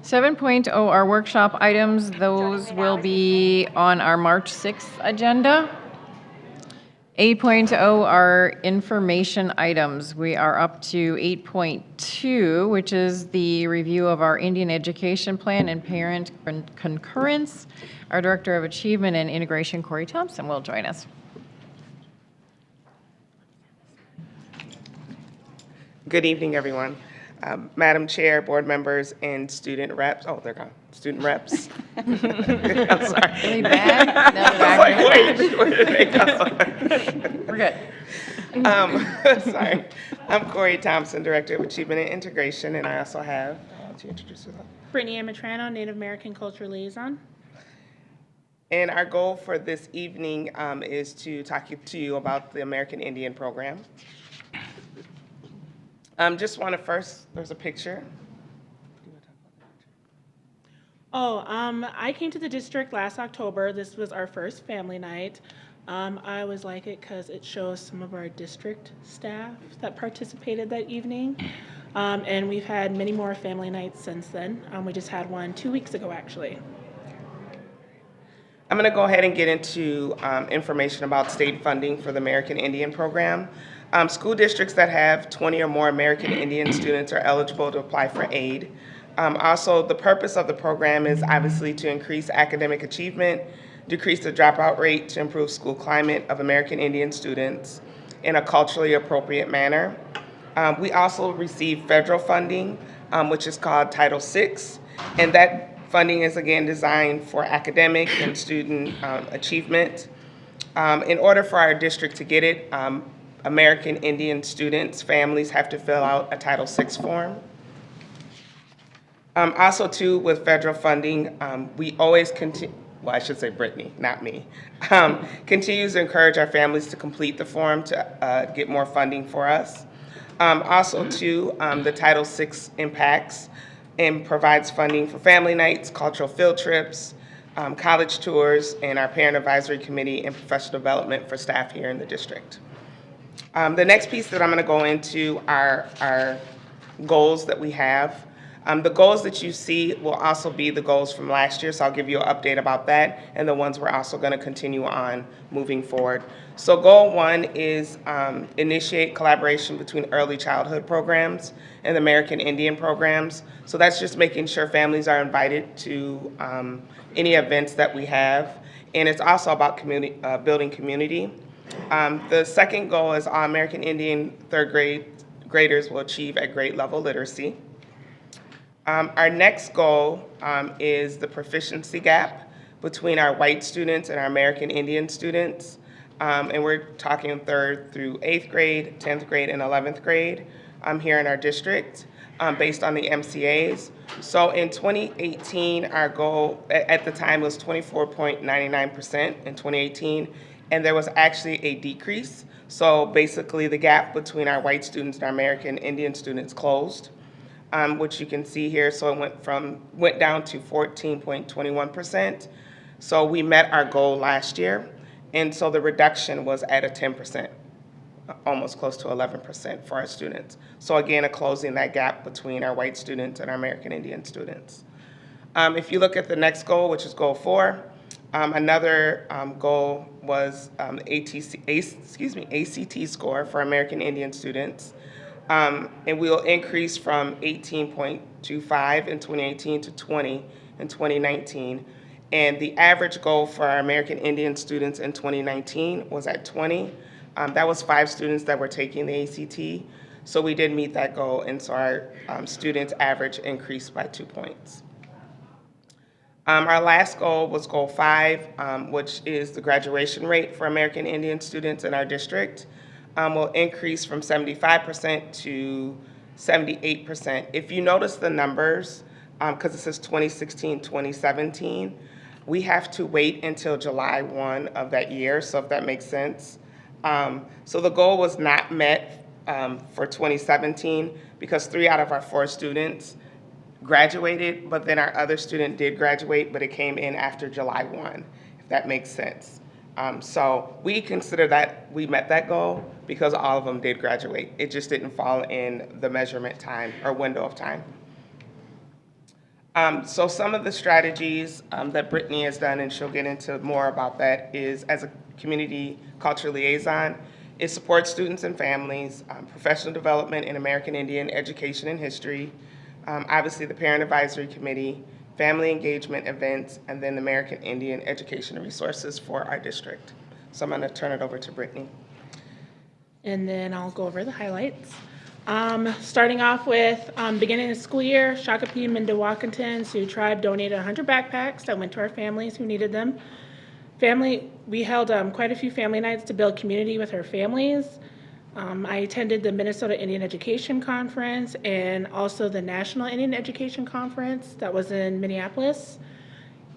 7.0 are workshop items. Those will be on our March 6th agenda. 8.0 are information items. We are up to 8.2, which is the review of our Indian Education Plan and Parent Concurrence. Our Director of Achievement and Integration, Corey Thompson, will join us. Good evening, everyone. Madam Chair, board members, and student reps. Oh, they're gone. Student reps. I'm sorry. Really bad? No, I was like, wait, where did they go? We're good. Sorry. I'm Corey Thompson, Director of Achievement and Integration, and I also have to introduce yourself. Brittany Amatrano, Native American Culture Liaison. And our goal for this evening is to talk to you about the American Indian Program. Just want to first, there's a picture. I came to the district last October. This was our first family night. I always like it because it shows some of our district staff that participated that evening. And we've had many more family nights since then. We just had one 2 weeks ago, actually. I'm going to go ahead and get into information about state funding for the American Indian Program. School districts that have 20 or more American Indian students are eligible to apply for aid. Also, the purpose of the program is obviously to increase academic achievement, decrease the dropout rate, to improve school climate of American Indian students in a culturally appropriate manner. We also receive federal funding, which is called Title VI, and that funding is again designed for academic and student achievement. In order for our district to get it, American Indian students' families have to fill out a Title VI form. Also, too, with federal funding, we always continue, well, I should say Brittany, not me, continues to encourage our families to complete the form to get more funding for us. Also, too, the Title VI impacts and provides funding for family nights, cultural field trips, college tours, and our parent advisory committee and professional development for staff here in the district. The next piece that I'm going to go into are our goals that we have. The goals that you see will also be the goals from last year, so I'll give you an update about that, and the ones we're also going to continue on moving forward. So goal 1 is initiate collaboration between early childhood programs and the American Indian programs. So that's just making sure families are invited to any events that we have, and it's also about building community. The second goal is all American Indian third graders will achieve at grade level literacy. Our next goal is the proficiency gap between our white students and our American Indian students. And we're talking 3rd through 8th grade, 10th grade, and 11th grade here in our district based on the MCAs. So in 2018, our goal at the time was 24.99% in 2018, and there was actually a decrease. So basically the gap between our white students and our American Indian students closed. Which you can see here, so it went down to 14.21%. So we met our goal last year, and so the reduction was at a 10%, almost close to 11% for our students. So again, closing that gap between our white students and our American Indian students. If you look at the next goal, which is goal 4, another goal was ACT score for American Indian students. And we'll increase from 18.25 in 2018 to 20 in 2019. And the average goal for our American Indian students in 2019 was at 20. That was 5 students that were taking the ACT. So we did meet that goal, and so our students' average increased by 2 points. Our last goal was goal 5, which is the graduation rate for American Indian students in our district. Will increase from 75% to 78%. If you notice the numbers, because it says 2016, 2017, we have to wait until July 1 of that year, so if that makes sense. So the goal was not met for 2017 because 3 out of our 4 students graduated, but then our other student did graduate, but it came in after July 1, if that makes sense. So we consider that we met that goal because all of them did graduate. It just didn't fall in the measurement time or window of time. So some of the strategies that Brittany has done, and she'll get into more about that, is as a community culture liaison, it supports students and families, professional development in American Indian education and history, obviously the Parent Advisory Committee, family engagement events, and then the American Indian education and resources for our district. So I'm going to turn it over to Brittany. And then I'll go over the highlights. Starting off with beginning of the school year, Shakopee Mindewakanton Sioux Tribe donated 100 backpacks that went to our families who needed them. We held quite a few family nights to build community with our families. I attended the Minnesota Indian Education Conference and also the National Indian Education Conference that was in Minneapolis.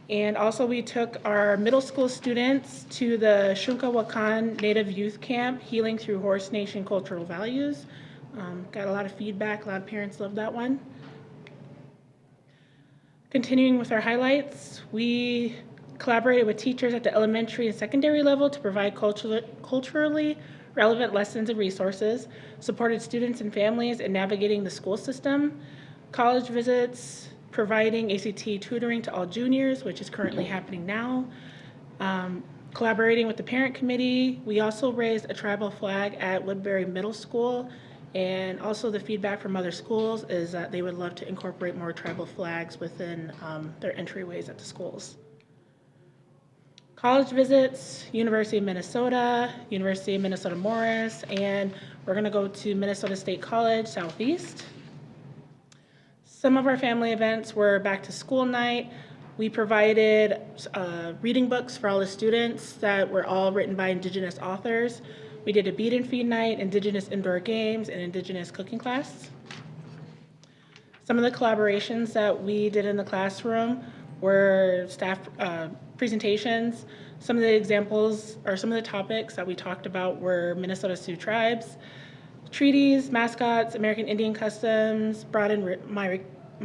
And also we took our middle school students to the Shunka Wakan Native Youth Camp, Healing Through Horse Nation Cultural Values. Got a lot of feedback, a lot of parents loved that one. Continuing with our highlights, we collaborated with teachers at the elementary and secondary level to provide culturally relevant lessons and resources, supported students and families in navigating the school system, college visits, providing ACT tutoring to all juniors, which is currently happening now, collaborating with the parent committee. We also raised a tribal flag at Woodbury Middle School, and also the feedback from other schools is that they would love to incorporate more tribal flags within their entryways at the schools. College visits, University of Minnesota Morris, and we're gonna go to Minnesota State College Southeast. Some of our family events were back to school night. We provided reading books for all the students that were all written by Indigenous authors. We did a beat and feed night, Indigenous indoor games, and Indigenous cooking class. Some of the collaborations that we did in the classroom were staff presentations. Some of the examples or some of the topics that we talked about were Minnesota Sioux tribes, treaties, mascots, American Indian customs, brought in my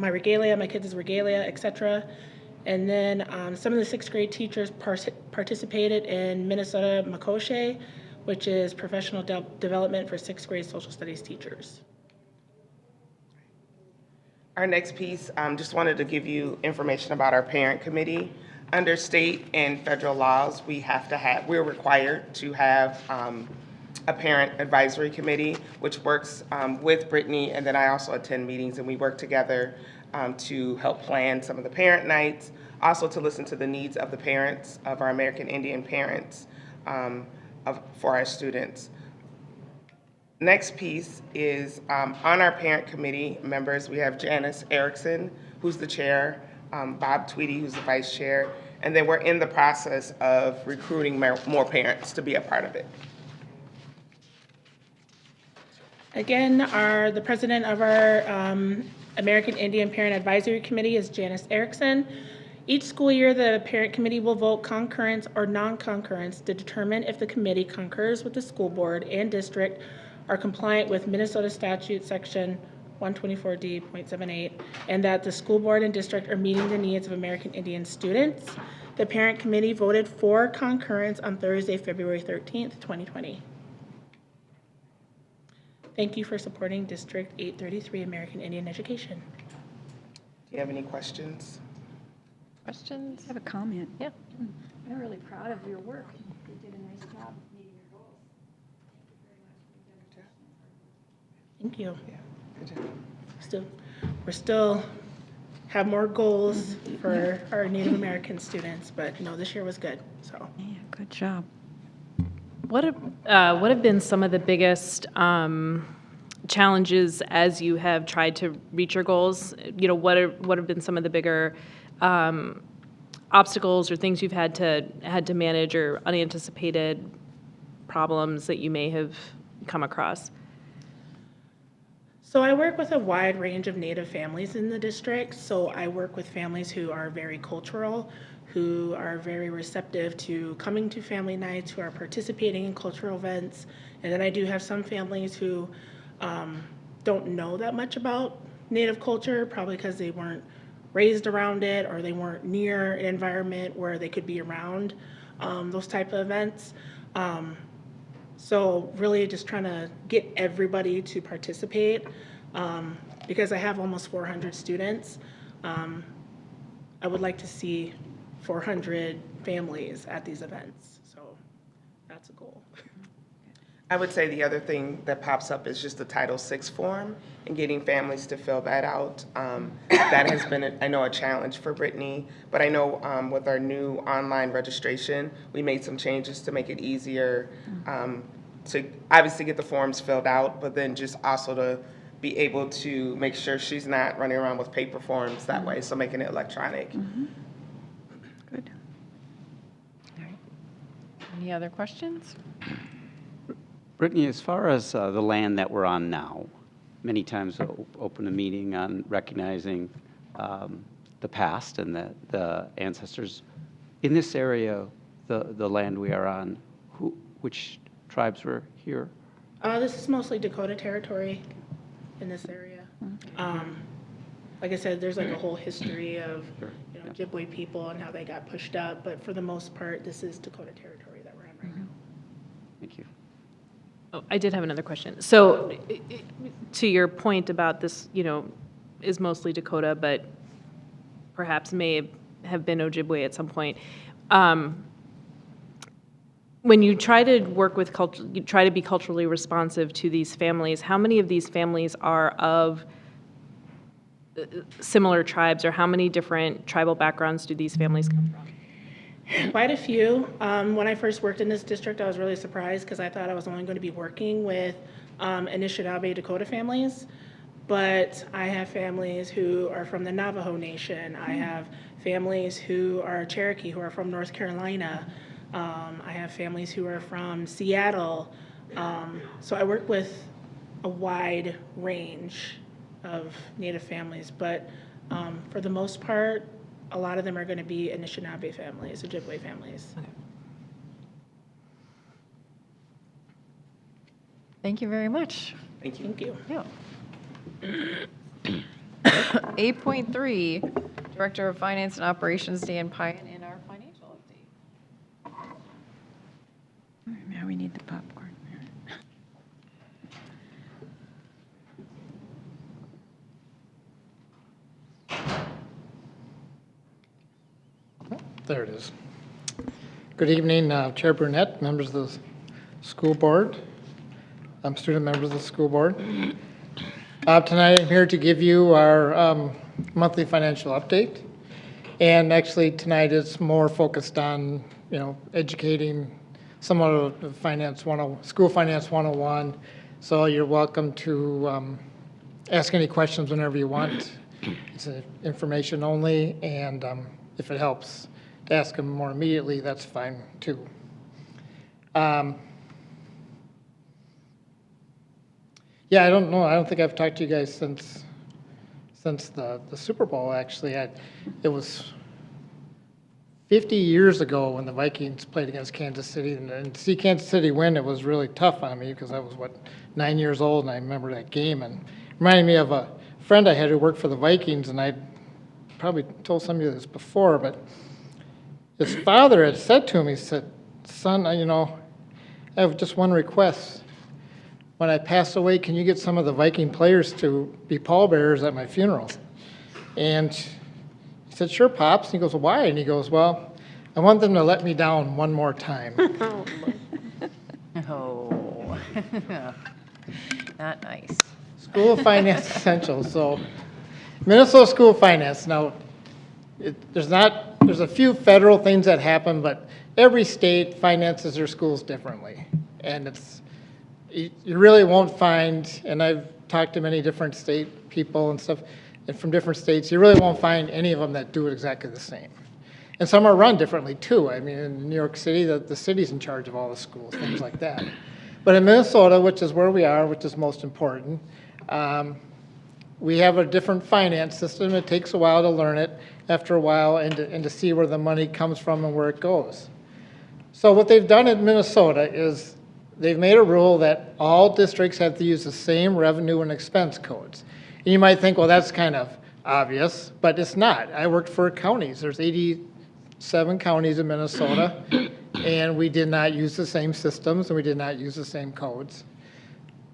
regalia, my kids' regalia, etc. And then some of the sixth grade teachers participated in Minnesota Makoshe, which is professional development for sixth grade social studies teachers. Our next piece, just wanted to give you information about our parent committee. Under state and federal laws, we're required to have a parent advisory committee, which works with Brittany, and then I also attend meetings and we work together to help plan some of the parent nights, also to listen to the needs of the parents, of our American Indian parents, for our students. Next piece is on our parent committee members, we have Janice Erickson, who's the chair, Bob Tweedy, who's the vice chair, and then we're in the process of recruiting more parents to be a part of it. Again, the president of our American Indian Parent Advisory Committee is Janice Erickson. Each school year, the parent committee will vote concurrence or non-concurrence to determine if the committee concurs with the school board and district are compliant with Minnesota statute section 124D.78, and that the school board and district are meeting the needs of American Indian students. The parent committee voted for concurrence on Thursday, February 13th, 2020. Thank you for supporting District 833 American Indian Education. Do you have any questions? Questions? I have a comment. Yeah. I'm really proud of your work. You did a nice job meeting your goals. Thank you. We're still have more goals for our Native American students, but no, this year was good. So Yeah, good job. What have been some of the biggest challenges as you have tried to reach your goals? You know, what have been some of the bigger obstacles or things you've had to manage, or unanticipated problems that you may have come across? So I work with a wide range of Native families in the district. So I work with families who are very cultural, who are very receptive to coming to family nights, who are participating in cultural events. And then I do have some families who don't know that much about Native culture, probably because they weren't raised around it or they weren't near an environment where they could be around those type of events. So really just trying to get everybody to participate because I have almost 400 students. I would like to see 400 families at these events. So that's a goal. I would say the other thing that pops up is just the Title VI form and getting families to fill that out. That has been, I know, a challenge for Brittany, but I know with our new online registration, we made some changes to make it easier to obviously get the forms filled out, but then just also to be able to make sure she's not running around with paper forms that way, so making it electronic. Good. All right. Any other questions? Brittany, as far as the land that we're on now, many times we'll open a meeting on recognizing the past and the ancestors. In this area, the land we are on, which tribes were here? This is mostly Dakota territory in this area. Like I said, there's like a whole history of Ojibwe people and how they got pushed up, but for the most part, this is Dakota territory that we're in right now. Thank you. Oh, I did have another question. So, to your point about this, is mostly Dakota, but perhaps may have been Ojibwe at some point. When you try to work with culture, you try to be culturally responsive to these families. How many of these families are of similar tribes, or how many different tribal backgrounds do these families come from? Quite a few. When I first worked in this district, I was really surprised because I thought I was only going to be working with Anishinaabe Dakota families, but I have families who are from the Navajo Nation. I have families who are Cherokee, who are from North Carolina. I have families who are from Seattle. So I work with a wide range of Native families, but for the most part, a lot of them are going to be Anishinaabe families, Ojibwe families. Okay. Thank you very much. Thank you. Thank you. Yeah. 8.3, Director of Finance and Operations, Dan Pine, in our financial update. Now we need the popcorn. There it is. Good evening, Chair Burnett, members of the school board, student members of the school board. Tonight I'm here to give you our monthly financial update. And actually tonight it's more focused on, educating some of the school finance 101. So you're welcome to ask any questions whenever you want. It's information only, and if it helps to ask them more immediately, that's fine too. Yeah, I don't know. I don't think I've talked to you guys since the Super Bowl, actually. It was 50 years ago when the Vikings played against Kansas City, and to see Kansas City win, it was really tough on me because I was, 9 years old, and I remember that game. And it reminded me of a friend I had who worked for the Vikings, and I probably told some of you this before, but his father had said to him, he said, "Son, I have just one request. When I pass away, can you get some of the Viking players to be pallbearers at my funeral?" And he said, "Sure, Pops." And he goes, "Well, why?" And he goes, "Well, I want them to let me down one more time." Oh, not nice. School of Finance Essentials. So Minnesota School of Finance. Now, there's a few federal things that happen, but every state finances their schools differently. And you really won't find, and I've talked to many different state people and stuff, and from different states, you really won't find any of them that do it exactly the same. And some are run differently too. I mean, in New York City, the city's in charge of all the schools, things like that. But in Minnesota, which is where we are, which is most important, we have a different finance system. It takes a while to learn it after a while and to see where the money comes from and where it goes. So what they've done in Minnesota is they've made a rule that all districts have to use the same revenue and expense codes. And you might think, well, that's kind of obvious, but it's not. I worked for counties. There's 87 counties in Minnesota, and we did not use the same systems, and we did not use the same codes.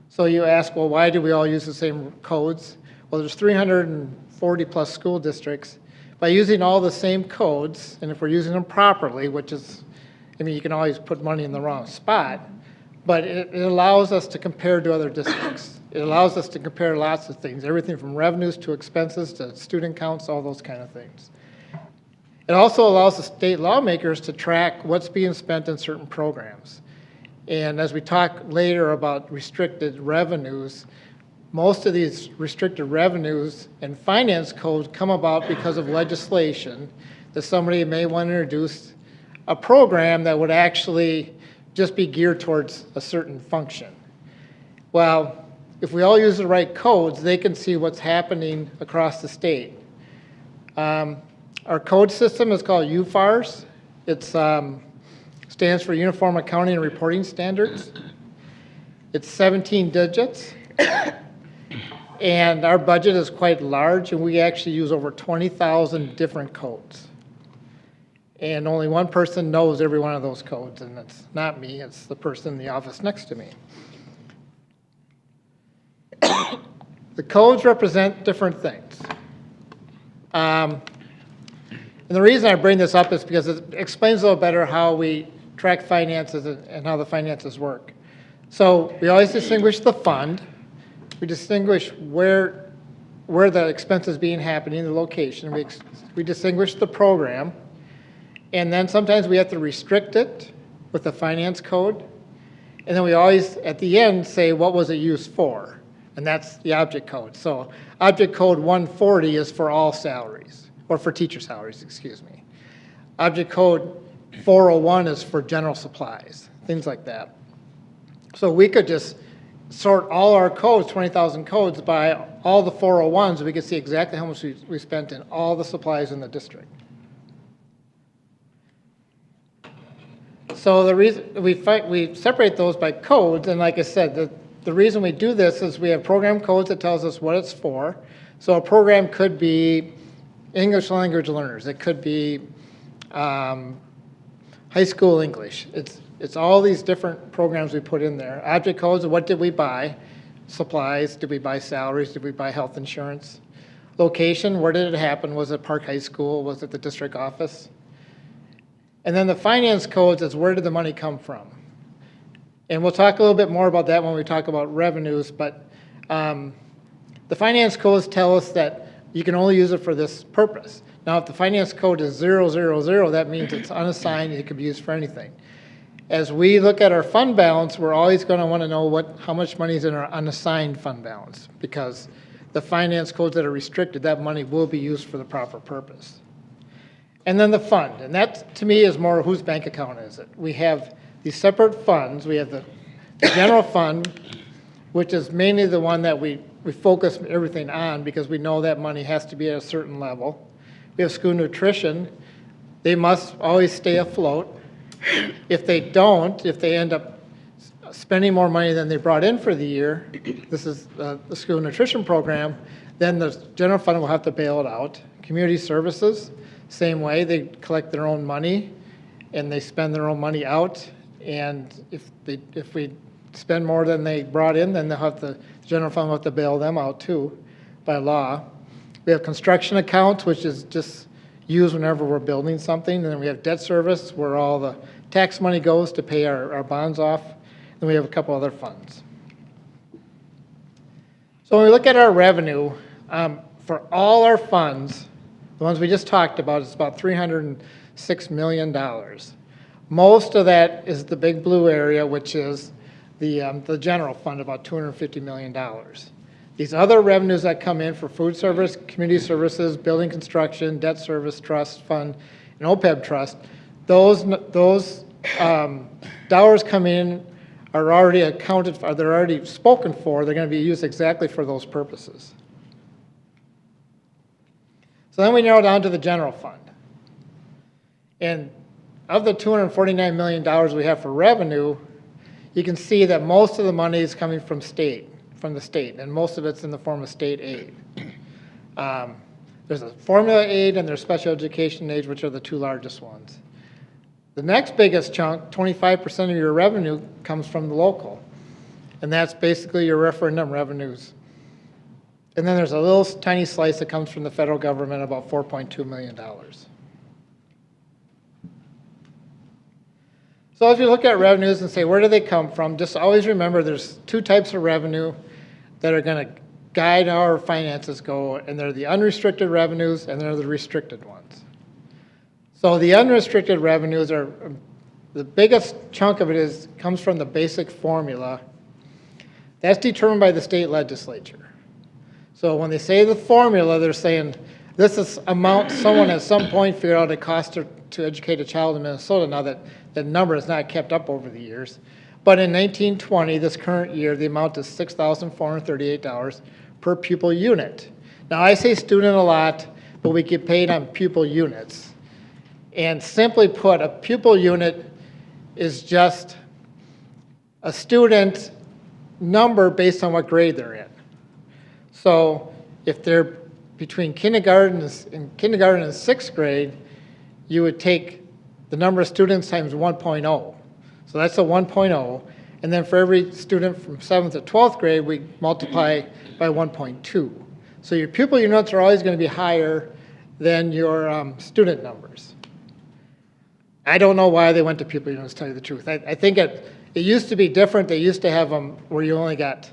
So you ask, well, why do we all use the same codes? Well, there's 340 plus school districts. By using all the same codes, and if we're using them properly, which is, you can always put money in the wrong spot, but it allows us to compare to other districts. It allows us to compare lots of things, everything from revenues to expenses to student counts, all those kind of things. It also allows the state lawmakers to track what's being spent in certain programs. And as we talk later about restricted revenues, most of these restricted revenues and finance codes come about because of legislation that somebody may want to introduce a program that would actually just be geared towards a certain function. Well, if we all use the right codes, they can see what's happening across the state. Our code system is called UFARS. It stands for Uniform Accounting and Reporting Standards. It's 17 digits. And our budget is quite large, and we actually use over 20,000 different codes. And only one person knows every one of those codes, and it's not me, it's the person in the office next to me. The codes represent different things. And the reason I bring this up is because it explains a little better how we track finances and how the finances work. So we always distinguish the fund. We distinguish where the expense is being happening, the location. We distinguish the program. And then sometimes we have to restrict it with the finance code. And then we always, at the end, say, what was it used for? And that's the object code. So object code 140 is for all salaries, or for teacher salaries, excuse me. Object code 401 is for general supplies, things like that. So we could just sort all our codes, 20,000 codes, by all the 401s, and we could see exactly how much we spent in all the supplies in the district. So the reason we separate those by codes, and like I said, the reason we do this is we have program codes that tells us what it's for. So a program could be English language learners. It could be high school English. It's all these different programs we put in there. Object codes, what did we buy? Supplies, did we buy salaries? Did we buy health insurance? Location, where did it happen? Was it Park High School? Was it the district office? And then the finance codes is where did the money come from? And we'll talk a little bit more about that when we talk about revenues, but the finance codes tell us that you can only use it for this purpose. Now, if the finance code is 000, that means it's unassigned and it could be used for anything. As we look at our fund balance, we're always going to want to know how much money is in our unassigned fund balance, because the finance codes that are restricted, that money will be used for the proper purpose. And then the fund, and that to me is more whose bank account is it. We have these separate funds. We have the general fund, which is mainly the one that we focus everything on because we know that money has to be at a certain level. We have school nutrition. They must always stay afloat. If they don't, if they end up spending more money than they brought in for the year, this is the school nutrition program, then the general fund will have to bail it out. Community services, same way, they collect their own money and they spend their own money out. And if we spend more than they brought in, then the general fund will have to bail them out too, by law. We have construction accounts, which is just used whenever we're building something. And then we have debt service, where all the tax money goes to pay our bonds off. And we have a couple other funds. So when we look at our revenue, for all our funds, the ones we just talked about, it's about $306 million. Most of that is the big blue area, which is the general fund, about $250 million. These other revenues that come in for food service, community services, building construction, debt service trust fund, and OPEB trust, those dollars come in, are already accounted for, they're already spoken for, they're going to be used exactly for those purposes. So then we narrow down to the general fund. And of the $249 million we have for revenue, you can see that most of the money is coming from the state, and most of it's in the form of state aid. There's a formula aid and there's special education aid, which are the two largest ones. The next biggest chunk, 25% of your revenue, comes from the local, and that's basically your referendum revenues. And then there's a little tiny slice that comes from the federal government, about $4.2 million. So as we look at revenues and say, where do they come from? Just always remember there's two types of revenue that are going to guide how our finances go, and they're the unrestricted revenues and they're the restricted ones. So the unrestricted revenues are, the biggest chunk of it comes from the basic formula. That's determined by the state legislature. So when they say the formula, they're saying this is amount someone at some point figured out it costs to to educate a child in Minnesota. Now that number has not kept up over the years. But in 1920, this current year, the amount is $6,438 per pupil unit. Now, I say student a lot, but we get paid on pupil units. And simply put, a pupil unit is just a student number based on what grade they're in. So if they're between kindergarten and sixth grade, you would take the number of students times 1.0. So that's a 1.0. And then for every student from 7th to 12th grade, we multiply by 1.2. So your pupil units are always going to be higher than your student numbers. I don't know why they went to pupil units, to tell you the truth. I think it used to be different. They used to have them where you only got,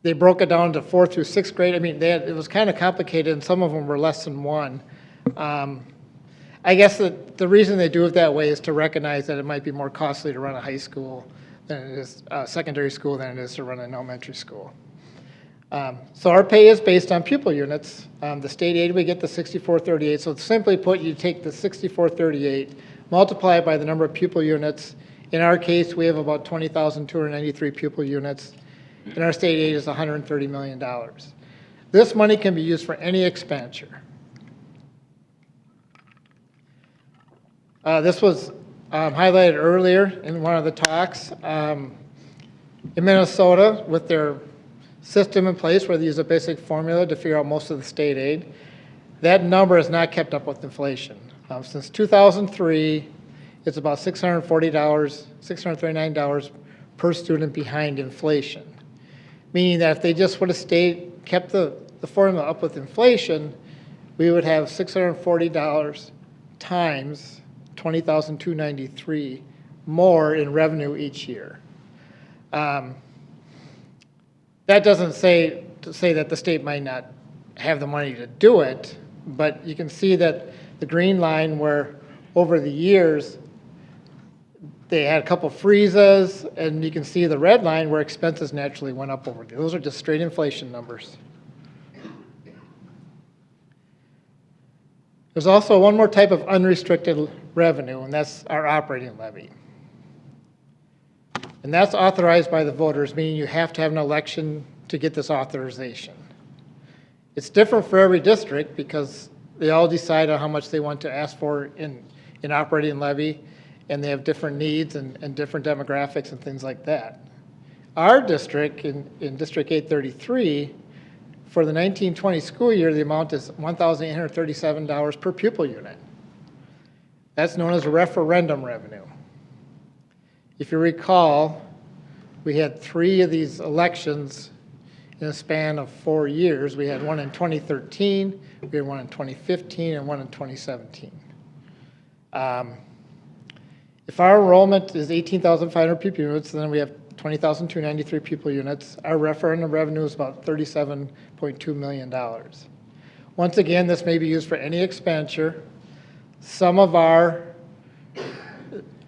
they broke it down to 4th through 6th grade. I mean, it was kind of complicated, and some of them were less than 1. I guess the reason they do it that way is to recognize that it might be more costly to run a high school than it is secondary school than it is to run an elementary school. So our pay is based on pupil units. The state aid, we get the 6438. So simply put, you take the 6438, multiply it by the number of pupil units. In our case, we have about 20,293 pupil units, and our state aid is $130 million. This money can be used for any expenditure. This was highlighted earlier in one of the talks. In Minnesota, with their system in place where they use a basic formula to figure out most of the state aid, that number has not kept up with inflation. Since 2003, it's about $639 per student behind inflation, meaning that if they just would have kept the formula up with inflation, we would have $640 times 20,293 more in revenue each year. That doesn't say that the state might not have the money to do it, but you can see that the green line where over the years they had a couple freezes, and you can see the red line where expenses naturally went up over. Those are just straight inflation numbers. There's also one more type of unrestricted revenue, and that's our operating levy. And that's authorized by the voters, meaning you have to have an election to get this authorization. It's different for every district because they all decide on how much they want to ask for in operating levy, and they have different needs and different demographics and things like that. Our district, in District 833, for the 1920 school year, the amount is $1,837 per pupil unit. That's known as a referendum revenue. If you recall, we had 3 of these elections in a span of 4 years. We had one in 2013, we had one in 2015, and one in 2017. If our enrollment is 18,500 pupil units, then we have 20,293 pupil units. Our referendum revenue is about $37.2 million. Once again, this may be used for any expenditure. Some of our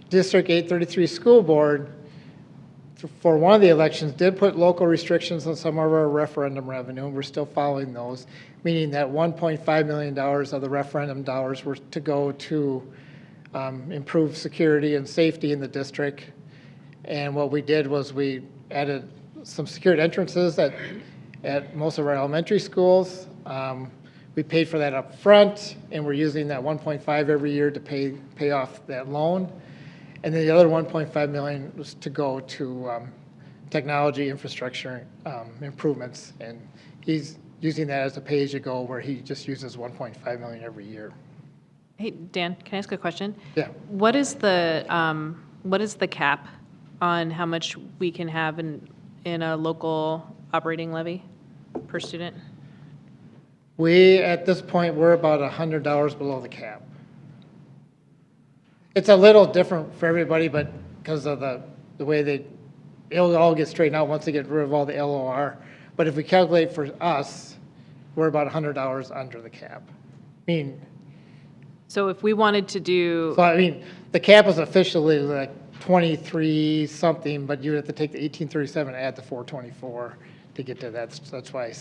District 833 school board, for one of the elections, did put local restrictions on some of our referendum revenue, and we're still following those, meaning that $1.5 million of the referendum dollars were to go to improve security and safety in the district. And what we did was we added some secured entrances at most of our elementary schools. We paid for that up front, and we're using that 1.5 every year to pay off that loan. And then the other 1.5 million was to go to technology infrastructure improvements, and he's using that as a pay-as-you-go where he just uses 1.5 million every year. Hey, Dan, can I ask a question? Yeah. What is the cap on how much we can have in a local operating levy per student? We, at this point, we're about $100 below the cap. It's a little different for everybody, but because of the way it'll all get straightened out once they get rid of all the LOR. But if we calculate for us, we're about $100 under the cap. So if we wanted to do... So, the cap is officially like 23 something, but you have to take the 1837 and add the 424 to get to that. That's why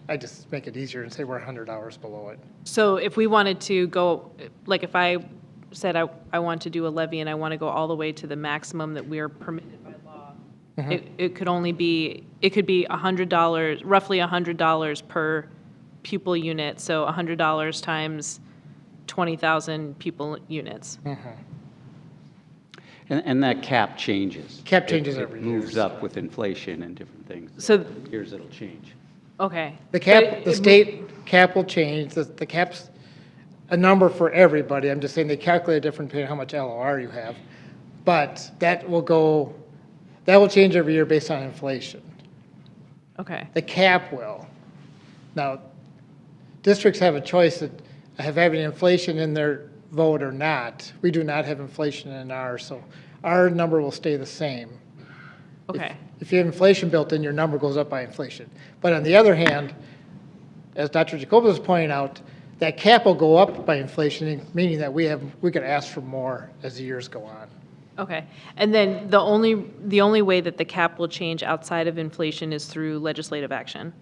I just make it easier and say we're $100 below it. So if we wanted to go, like if I said I want to do a levy and I want to go all the way to the maximum that we're permitted by law, it could only be, it could be $100, roughly $100 per pupil unit, so $100 times 20,000 pupil units. And that cap changes. Cap changes every It year. moves up with inflation and different things. So- Years it'll change. Okay. The cap, the state cap will change. The cap's a number for everybody. I'm just saying they calculate different depending on how much LOR you have. But that will change every year based on inflation. Okay. The cap will. Now, districts have a choice of having inflation in their vote or not. We do not have inflation in ours, so our number will stay the same. Okay. If you have inflation built in, your number goes up by inflation. But on the other hand, as Dr. Jacobus was pointing out, that cap will go up by inflation, meaning that we could ask for more as the years go on. Okay. And then the only way that the cap will change outside of inflation is through legislative action?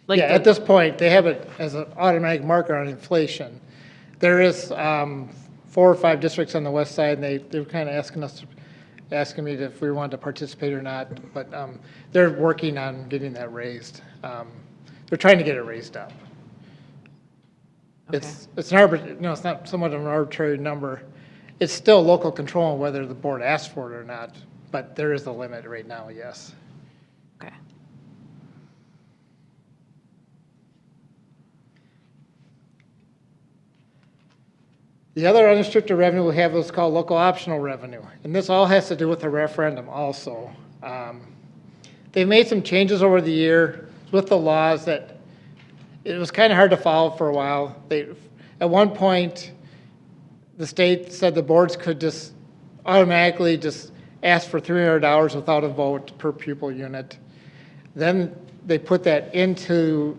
Yeah, at this point, they have it as an automatic marker on inflation. There is 4 or 5 districts on the west side, and they're kind of asking me if we wanted to participate or not, but they're working on getting that raised. They're trying to get it raised up. Okay. It's not somewhat of an arbitrary number. It's still local control on whether the board asks for it or not, but there is a limit right now, yes. Okay. The other unrestricted revenue we have is called local optional revenue, and this all has to do with the referendum also. They've made some changes over the year with the laws that it was kind of hard to follow for a while. At one point, the state said the boards could just automatically just ask for $300 without a vote per pupil unit. Then they put that into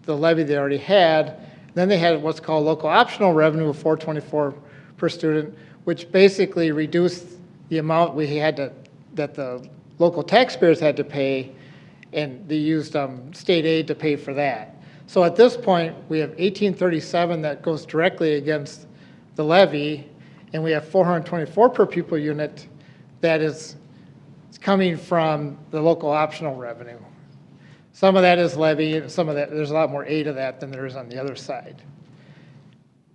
the levy they already had. Then they had what's called local optional revenue of $424 per student, which basically reduced the amount that the local taxpayers had to pay, and they used state aid to pay for that. So at this point, we have 1837 that goes directly against the levy, and we have 424 per pupil unit that is coming from the local optional revenue. Some of that is levy, and some of that, there's a lot more aid of that than there is on the other side.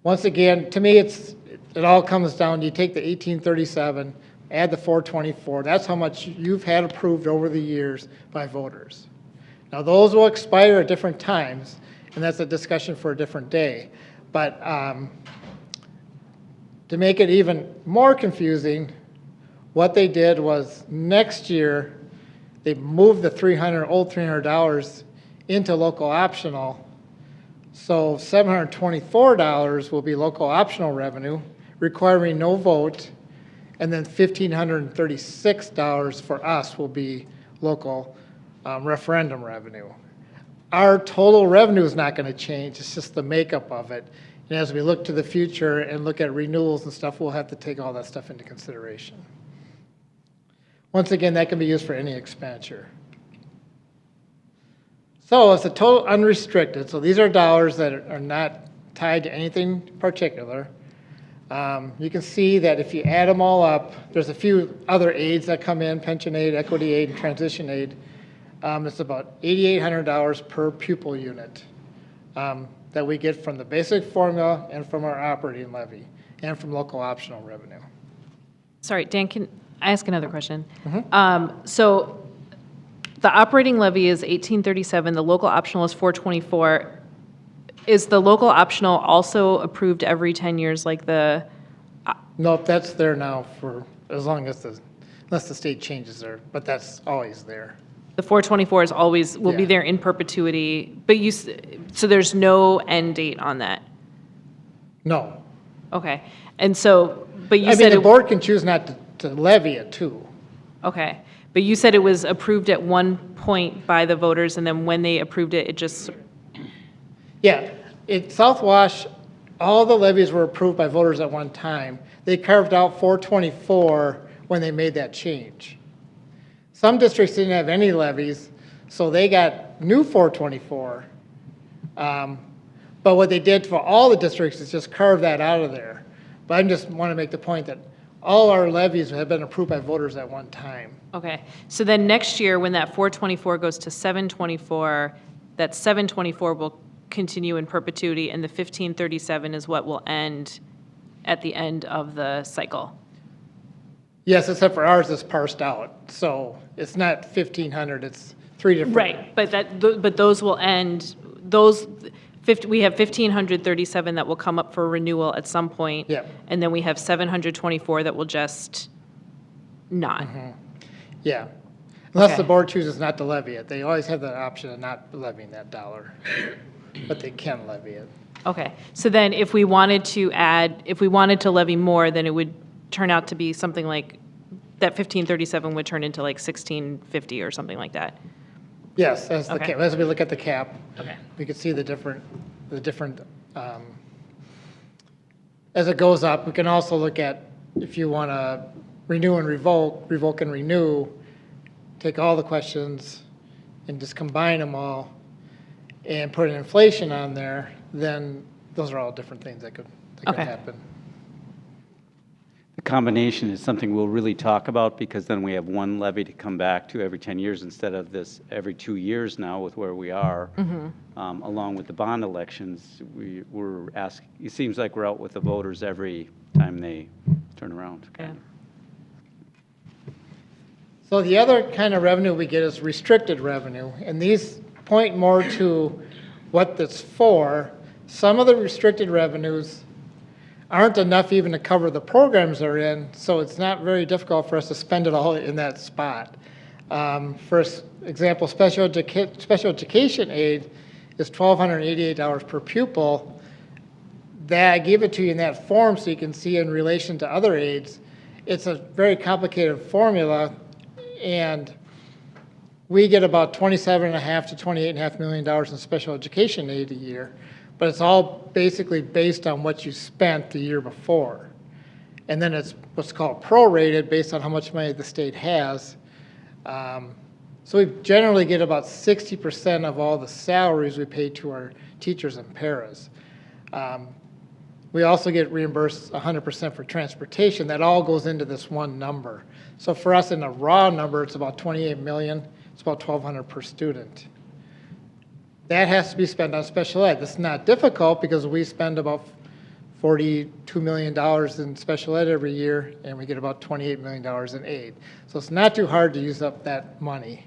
Once again, to me, it all comes down, you take the 1837, add the 424, that's how much you've had approved over the years by voters. Now, those will expire at different times, and that's a discussion for a different day. But to make it even more confusing, what they did was next year, they moved the old $300 into local optional. So $724 will be local optional revenue, requiring no vote, and then $1,536 for us will be local referendum revenue. Our total revenue is not going to change, it's just the makeup of it. And as we look to the future and look at renewals and stuff, we'll have to take all that stuff into consideration. Once again, that can be used for any expenditure. So it's a total unrestricted. So these are dollars that are not tied to anything particular. You can see that if you add them all up, there's a few other aids that come in, pension aid, equity aid, and transition aid. It's about $8,800 per pupil unit that we get from the basic formula and from our operating levy and from local optional revenue. Sorry, Dan, can I ask another question? So the operating levy is 1837, the local optional is 424. Is the local optional also approved every 10 years like the? Nope, that's there now for as long as unless the state changes there, but that's always there. The 424 is always, will be there in perpetuity, but so there's no end date on that? No. Okay, and so, but you I said mean, the board can choose not to levy it too. Okay, but you said it was approved at one point by the voters, and then when they approved it, it just. Yeah, in South Wash, all the levies were approved by voters at one time. They carved out 424 when they made that change. Some districts didn't have any levies, So they got new 424. But what they did for all the districts is just carve that out of there. But I just want to make the point that all our levies have been approved by voters at one time. Okay, so then next year, when that 424 goes to 724, that 724 will continue in perpetuity, and the 1537 is what will end at the end of the cycle. Yes, except for ours is parsed out. So it's not 1,500, it's three different. Right, but those will end, we have 1,537 that will come up for renewal at some point. Yep. And then we have 724 that will just not. Yeah. Unless Okay. the board chooses not to levy it. They always have the option of not levying that dollar. But they can levy it. Okay, so then if we wanted to levy more, then it would turn out to be something like, that 1537 would turn into like 1650 or something like that. Yes, as Okay. as we look at the cap, Okay. we can see the different, as it goes up. We can also look at if you want to renew and revoke and renew, take all the questions and just combine them all and put an inflation on there, then those are all different things that could Okay. happen. The combination is something we'll really talk about, because then we have one levy to come back to every 10 years instead of this every 2 years now with where we are. Along with the bond elections, we're asking, it seems like we're out with the voters every time they turn around. Yeah. So the other kind of revenue we get is restricted revenue, and these point more to what that's for. Some of the restricted revenues aren't enough even to cover the programs they're in, so it's not very difficult for us to spend it all in that spot. For example, special education aid is $1,288 per pupil. That I gave it to you in that form so you can see in relation to other aids. It's a very complicated formula, and we get about $27.5 to $28.5 million in special education aid a year, but it's all basically based on what you spent the year before. And then it's what's called prorated based on how much money the state has. So we generally get about 60% of all the salaries we pay to our teachers and paras. We also get reimbursed 100% for transportation. That all goes into this one number. So for us, in a raw number, it's about $28 million. It's about $1,200 per student. That has to be spent on special ed. That's not difficult because we spend about $42 million in special ed every year, and we get about $28 million in aid. So it's not too hard to use up that money.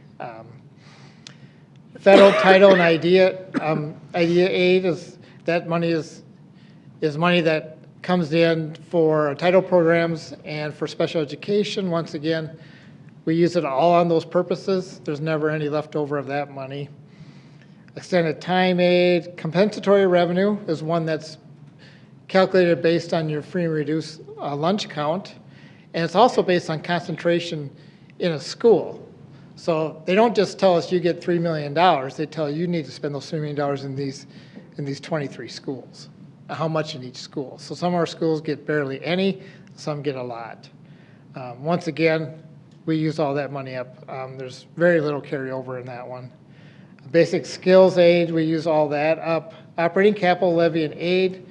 Federal title and idea aid that money is money that comes in for title programs and for special education. Once again, we use it all on those purposes. There's never any leftover of that money. Extended time aid, compensatory revenue is one that's calculated based on your free and reduced lunch count, and it's also based on concentration in a school. So they don't just tell us you get $3 million, they tell you need to spend those $3 million in these 23 schools, how much in each school. So some of our schools get barely any, some get a lot. Once again, we use all that money up. There's very little carryover in that one. Basic skills aid, we use all that up. Operating capital levy and aid,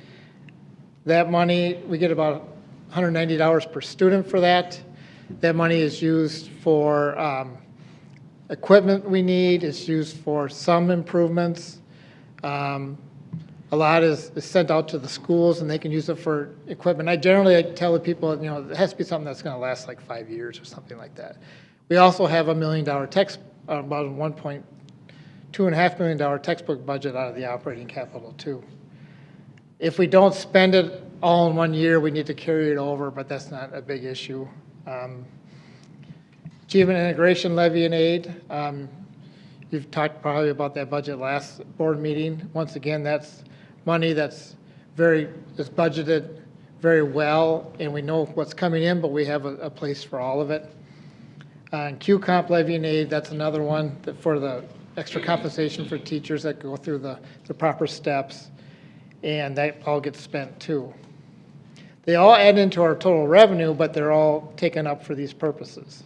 that money, we get about $190 per student for that. That money is used for equipment we need. It's used for some improvements. A lot is sent out to the schools, and they can use it for equipment. I generally tell the people, it has to be something that's going to last like 5 years or something like that. We also have $1 million about $2.5 million textbook budget out of the operating capital too. If we don't spend it all in 1 year, we need to carry it over, but that's not a big issue. Achievement integration levy and aid. You've talked probably about that budget last board meeting. Once again, that's money that's budgeted very well, and we know what's coming in, but we have a place for all of it. And Q-Comp levy and aid, that's another one for the extra compensation for teachers that go through the proper steps, and that all gets spent too. They all add into our total revenue, but they're all taken up for these purposes.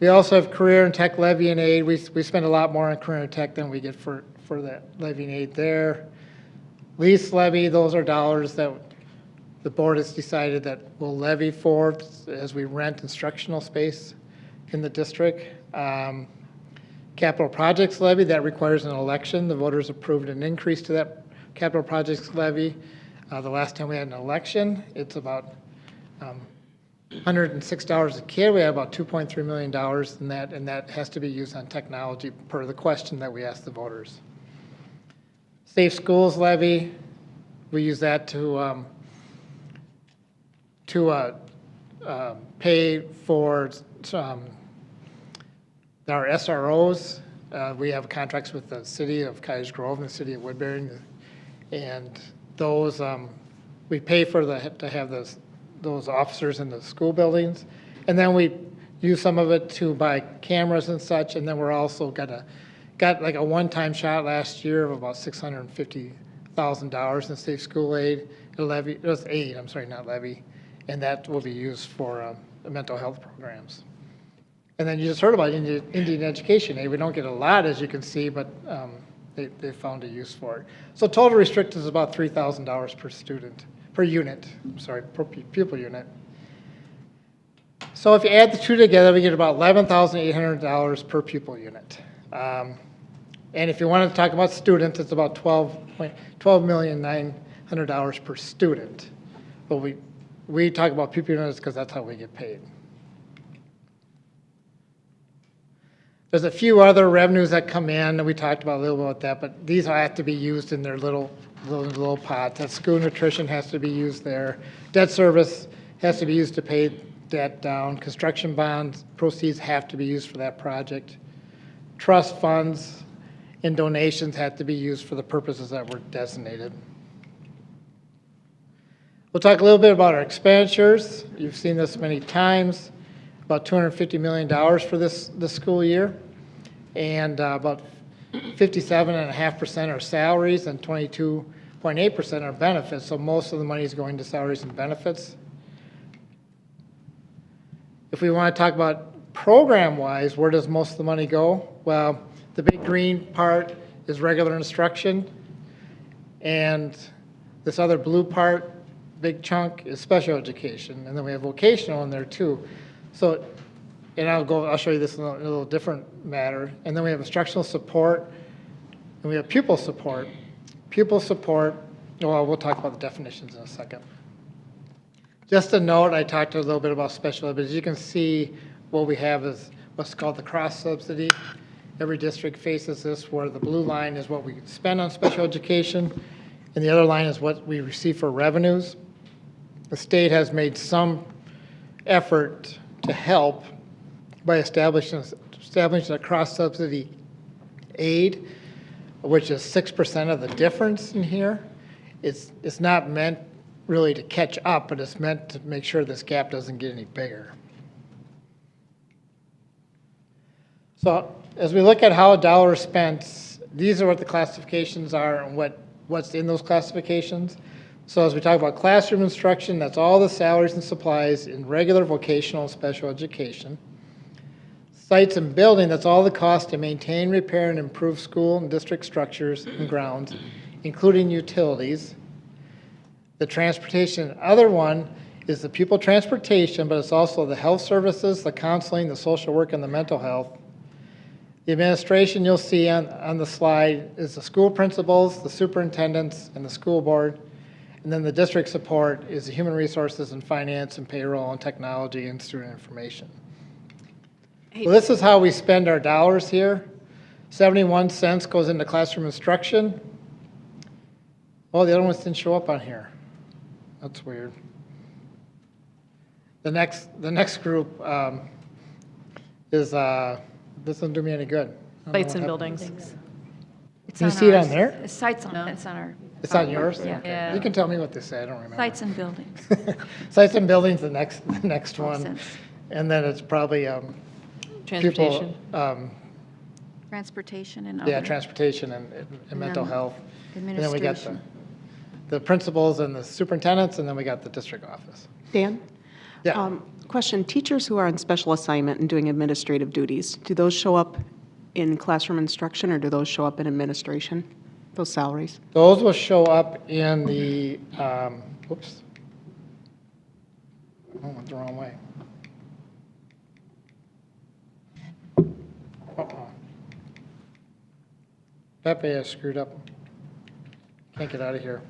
We also have career and tech levy and aid. We spend a lot more on career and tech than we get for that levy and aid there. Lease levy, those are dollars that the board has decided that we'll levy for as we rent instructional space in the district. Capital projects levy, that requires an election. The voters approved an increase to that capital projects levy. The last time we had an election, it's about $106 a kid. We have about $2.3 million in that, and that has to be used on technology per the question that we asked the voters. Safe schools levy, we use that to pay for our SROs. We have contracts with the city of Cottage Grove and the city of Woodbury, and those we pay for to have those officers in the school buildings, and then we use some of it to buy cameras and such, and then we're also got like a one-time shot last year of about $650,000 in safe school aid. It was aid, I'm sorry, not levy, and that will be used for mental health programs. And then you just heard about Indian education aid. We don't get a lot, as you can see, but they found a use for it. So total restricted is about $3,000 per student, per unit, per pupil unit. So if you add the two together, we get about $11,800 per pupil unit. And if you want to talk about students, it's about $12,900,000 per student. But we talk about pupil units because that's how we get paid. There's a few other revenues that come in, and we talked about a little bit about that, but these have to be used in their little pots. That school nutrition has to be used there. Debt service has to be used to pay debt down. Construction bonds proceeds have to be used for that project. Trust funds and donations have to be used for the purposes that were designated. We'll talk a little bit about our expenditures. You've seen this many times. About $250 million for this school year, and about 57.5% are salaries and 22.8% are benefits. So most of the money is going to salaries and benefits. If we want to talk about program-wise, where does most of the money go? Well, the big green part is regular instruction, and this other blue part, big chunk, is special education, and then we have vocational in there too. So, and I'll show you this in a little different matter. And then we have instructional support, and we have pupil support. Pupil support, well, we'll talk about the definitions in a second. Just a note, I talked a little bit about special ed, but as you can see, what we have is what's called the cross subsidy. Every district faces this, where the blue line is what we spend on special education, and the other line is what we receive for revenues. The state has made some effort to help by establishing a cross-subsidy aid, which is 6% of the difference in here. It's not meant really to catch up, but it's meant to make sure this gap doesn't get any bigger. So as we look at how a dollar is spent, these are what the classifications are and what's in those classifications. So as we talk about classroom instruction, that's all the salaries and supplies in regular vocational and special education. Sites and building, that's all the cost to maintain, repair, and improve school and district structures and grounds, including utilities. The transportation, other one is the pupil transportation, but it's also the health services, the counseling, the social work, and the mental health. The administration you'll see on the slide is the school principals, the superintendents, and the school board. And then the district support is the human resources and finance and payroll and technology and student information. So this is how we spend our dollars here. 71 cents goes into classroom instruction. Oh, the other ones didn't show up on here. That's weird. The next group is, this doesn't do me any good. Sites and buildings. Can you see it on there? It's sites on, it's on our. It's on yours? Yeah. Okay. You can tell me what they say, I don't remember. Sites and buildings. Sites and buildings, the next one. Sense. And then it's probably Transportation. Transportation and Yeah, other. transportation and mental health. And then we got Administration. the principals and the superintendents, and then we got the district office. Dan? Yeah. Question, teachers who are on special assignment and doing administrative duties, do those show up in classroom instruction or do those show up in administration, those salaries? Those will show up in the, whoops. I went the wrong way. Uh-oh. Pepe has screwed up. Can't get out of here.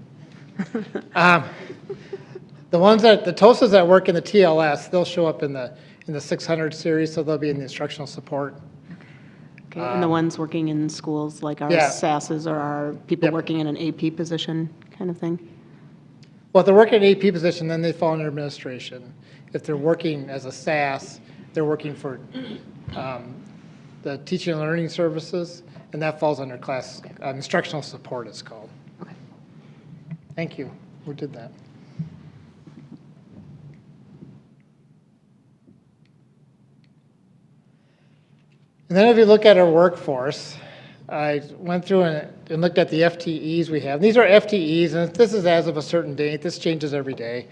The ones that, the TOSAs that work in the TLS, they'll show up in the 600 series, so they'll be in the instructional support. Okay, and the ones working in schools, like our yeah. SASs or our people working in an AP position kind of thing? Well, if they're working in an AP position, then they fall under administration. If they're working as a SAS, they're working for the teaching and learning services, and that falls under class instructional support, it's called. Okay. Thank you. Who did that? And then if you look at our workforce, I went through and looked at the FTEs we have. These are FTEs, and this is as of a certain date. This changes every day,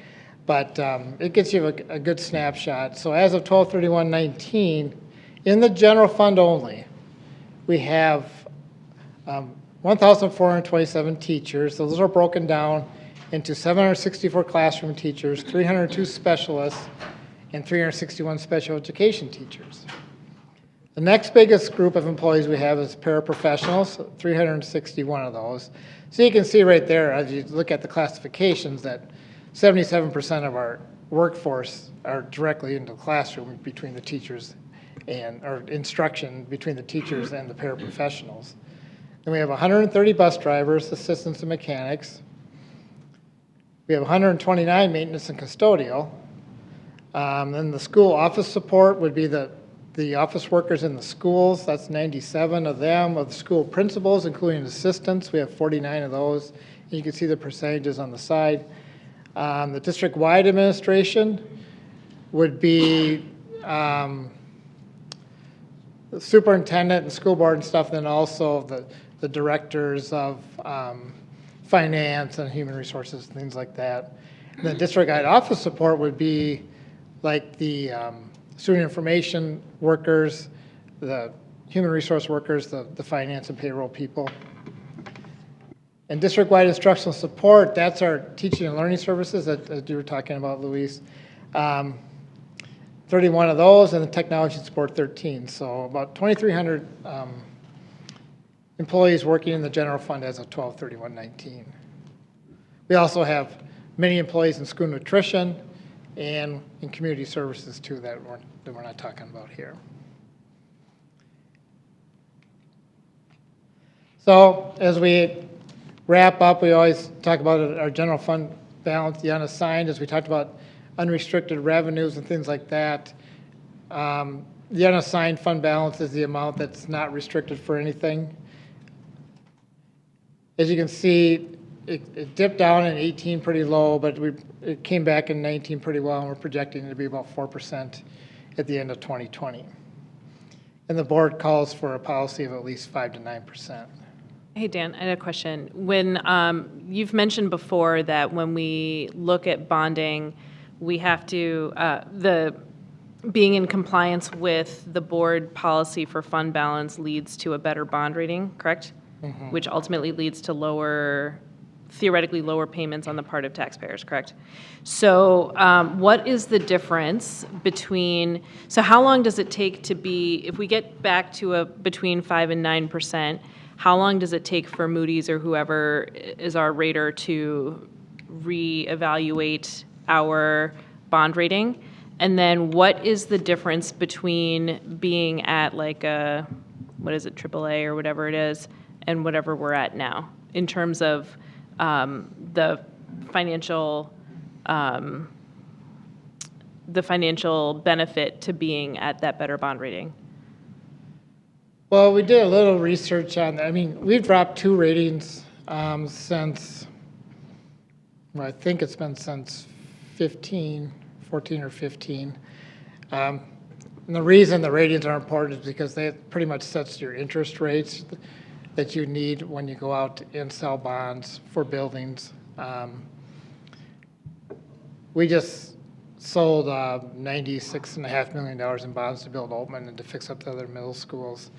but it gives you a good snapshot. So as of 12/31/19, in the general fund only, we have 1,427 teachers. So those are broken down into 764 classroom teachers, 302 specialists, and 361 special education teachers. The next biggest group of employees we have is paraprofessionals, 361 of those. So you can see right there, as you look at the classifications, that 77% of our workforce are directly into the classroom between the teachers or instruction between the teachers and the paraprofessionals. Then we have 130 bus drivers, assistants, and mechanics. We have 129 maintenance and custodial. Then the school office support would be the office workers in the schools. That's 97 of them. Of the school principals, including assistants, we have 49 of those. And you can see the percentages on the side. The district-wide administration would be the superintendent and school board and stuff, then also the directors of finance and human resources, things like that. And the district-wide office support would be like the student information workers, the human resource workers, the finance and payroll people. And district-wide instructional support, that's our teaching and learning services that you were talking about, Luis. 31 of those, and the technology support 13. So about 2,300 employees working in the general fund as of 12/31/19. We also have many employees in school nutrition and in community services too that we're not talking about here. So as we wrap up, we always talk about our general fund balance, the unassigned, as we talked about unrestricted revenues and things like that. The unassigned fund balance is the amount that's not restricted for anything. As you can see, it dipped down in 18 pretty low, but it came back in 19 pretty well, and we're projecting it to be about 4% at the end of 2020. And the board calls for a policy of at least 5 to 9%. Hey, Dan, I had a question. When you've mentioned before that when we look at bonding, we have to, being in compliance with the board policy for fund balance leads to a better bond rating, correct? Mm-hmm. Which ultimately leads to theoretically lower payments on the part of taxpayers, correct? So what is the difference between, so how long does it take to be, if we get back to between 5 and 9%, how long does it take for Moody's or whoever is our rater to reevaluate our bond rating? And then what is the difference between being at like a, what is it, AAA or whatever it is, and whatever we're at now in terms of the financial benefit to being at that better bond rating? Well, we did a little research on that. I mean, we've dropped 2 ratings since, well, I think it's been since 14 or 15. And the reason the ratings are important is because they pretty much sets your interest rates that you need when you go out and sell bonds for buildings. We just sold $96.5 million in bonds to build Olsen and to fix up the other middle schools.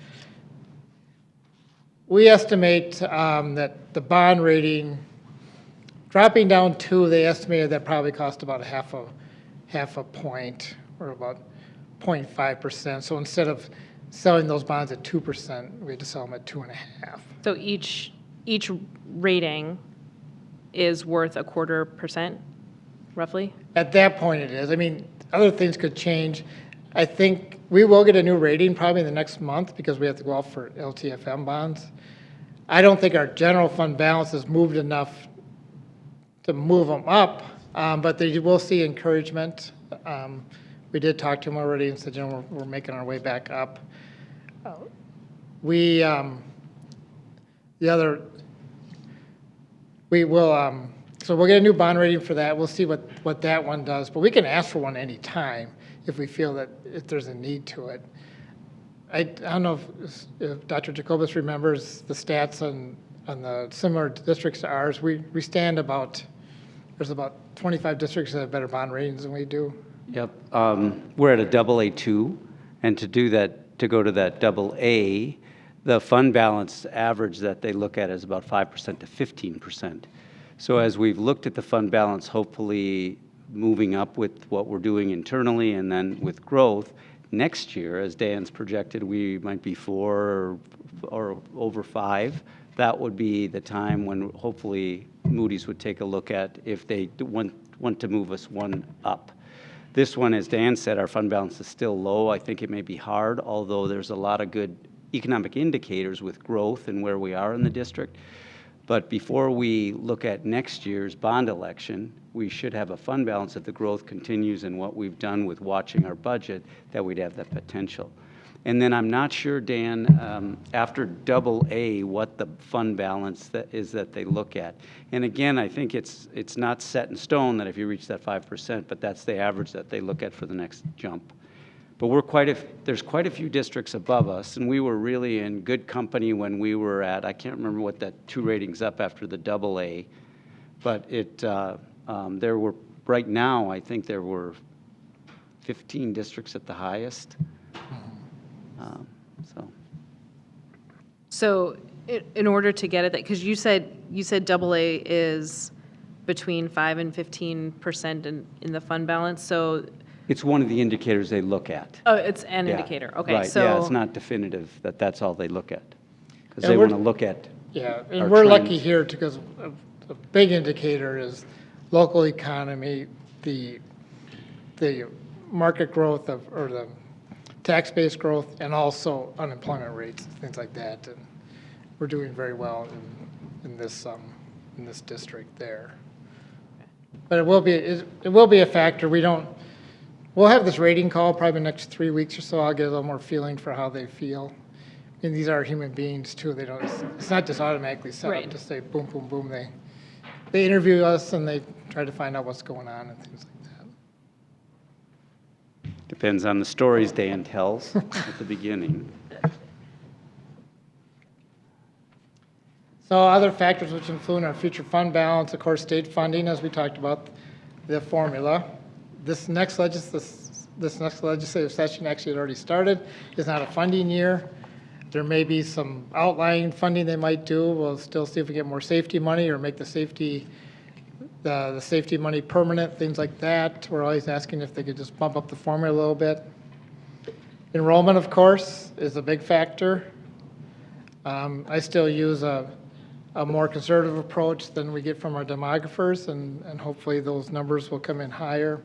We estimate that the bond rating dropping down 2, they estimated that probably cost about half a point, or about 0.5%. So instead of selling those bonds at 2%, we had to sell them at 2.5. So each rating is worth 0.25%, roughly? At that point it is. I mean, other things could change. I think we will get a new rating probably in the next month because we have to go out for LTFM bonds. I don't think our general fund balance has moved enough to move them up, but they will see encouragement. We did talk to them already and said, we're making our way back up. We will, so we'll get a new bond rating for that. We'll see what that one does, but we can ask for one any time if we feel that if there's a need to it. I don't know if Dr. Jacobus remembers the stats on the similar districts to ours. We stand there's about 25 districts that have better bond ratings than we do. Yep. We're at a AA2, and to go to that AA, the fund balance average that they look at is about 5% to 15%. So as we've looked at the fund balance, hopefully moving up with what we're doing internally and then with growth, next year, as Dan's projected, we might be 4 or over 5. That would be the time when hopefully Moody's would take a look at if they want to move us one up. This one, as Dan said, our fund balance is still low. I think it may be hard, although there's a lot of good economic indicators with growth and where we are in the district. But before we look at next year's bond election, we should have a fund balance if the growth continues and what we've done with watching our budget, that we'd have that potential. And then I'm not sure, Dan, after AA, what the fund balance that they look at. And again, I think it's not set in stone that if you reach that 5%, but that's the average that they look at for the next jump. But there's quite a few districts above us, and we were really in good company when we were at, I can't remember what that 2 ratings up after the AA, but there were, right now, I think there were 15 districts at the highest. So in order to get at that, because you said AA is between 5 and 15% in the fund balance, so. It's one of the indicators they look at. Oh, it's an indicator, okay. Right, so yeah, it's not definitive that that's all they look at. Because they want to look at and we're lucky here because a big indicator is local economy, the market growth or the tax-based growth, and also unemployment rates, things like that. And we're doing very well in this district there. But it will be a factor. We'll have this rating call probably the next 3 weeks or so. I'll get a little more feeling for how they feel. And these are human beings too. It's not just automatically set up to say boom, boom, boom. They interview us and they try to find out what's going on and things like that. Depends on the stories Dan tells at the beginning. So other factors which influence our future fund balance, of course, state funding, as we talked about, the formula. This next legislative session actually had already started. It's not a funding year. There may be some outlying funding they might do. We'll still see if we get more safety money or make the safety money permanent, things like that. We're always asking if they could just bump up the formula a little bit. Enrollment, of course, is a big factor. I still use a more conservative approach than we get from our demographers, and hopefully those numbers will come in higher.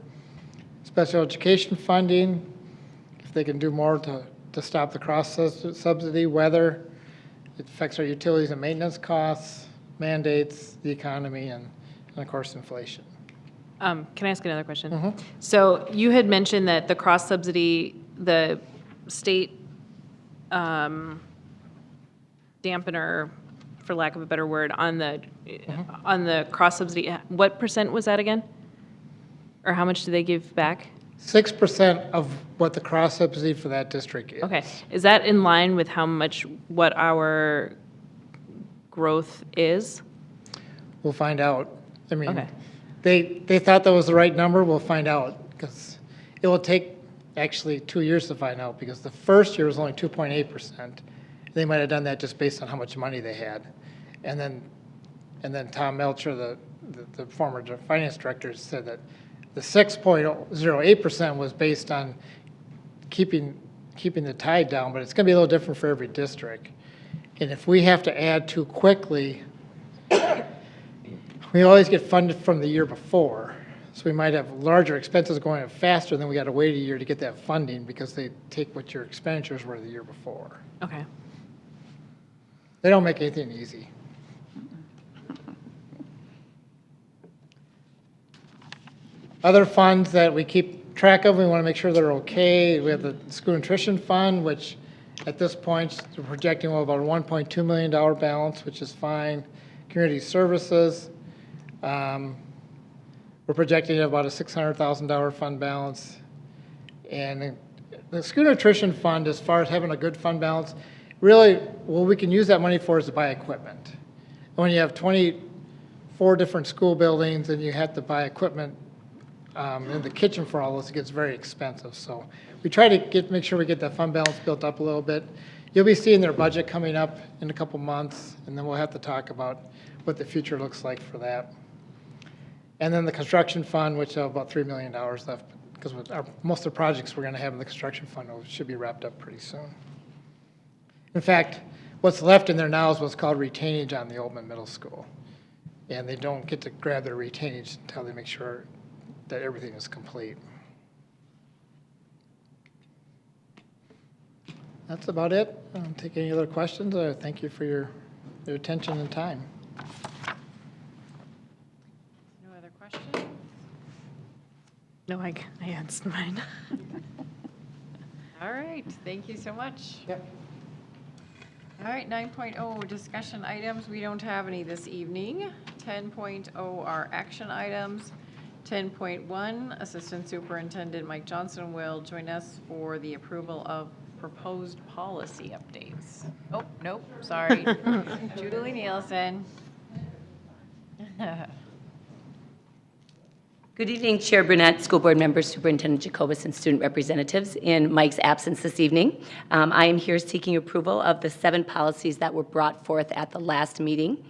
Special education funding, if they can do more to stop the cross-subsidy, whether it affects our utilities and maintenance costs, mandates, the economy, and of course, inflation. Can I ask another question? Mm-hmm. So you had mentioned that the cross-subsidy, the state dampener, for lack of a better word, on the cross-subsidy, what percent was that again? Or how much do they give back? 6% of what the cross-subsidy for that district is. Okay. Is that in line with what our growth is? We'll find out. I mean, they thought that was the right number. We'll find out because it will take actually 2 years to find out, because the first year was only 2.8%. They might have done that just based on how much money they had. And then Tom Melcher, the former finance director, said that the 6.08% was based on keeping the tide down, but it's going to be a little different for every district. And if we have to add too quickly, we always get funded from the year before. So we might have larger expenses going up faster, then we got to wait a year to get that funding because they take what your expenditures were the year before. Okay. They don't make anything easy. Other funds that we keep track of, we want to make sure they're okay. We have the school nutrition fund, which at this point we're projecting about a $1.2 million balance, which is fine. Community services, we're projecting about a $600,000 fund balance. And the school nutrition fund, as far as having a good fund balance, really what we can use that money for is to buy equipment. And when you have 24 different school buildings and you have to buy equipment in the kitchen for all those, it gets very expensive. So we try to make sure we get that fund balance built up a little bit. You'll be seeing their budget coming up in a couple months, and then we'll have to talk about what the future looks like for that. And then the construction fund, which have about $3 million left, because most of the projects we're going to have in the construction fund should be wrapped up pretty soon. In fact, what's left in there now is what's called retainage on the Oldman Middle School. And they don't get to grab their retainage until they make sure that everything is complete. That's about it. I don't take any other questions. Thank you for your attention and time. No other questions? No, I answered mine. All right, thank you so much. Yep. All right, 9.0 discussion items. We don't have any this evening. 10.0 are action items. 10.1, Assistant Superintendent Mike Johnson will join us for the approval of proposed policy updates. Oh, nope, sorry. Julie Nielsen. Good evening, Chair Brunette, school board members, Superintendent Jacobus, and student representatives. In Mike's absence this evening, I am here seeking approval of the 7 policies that were brought forth at the last meeting.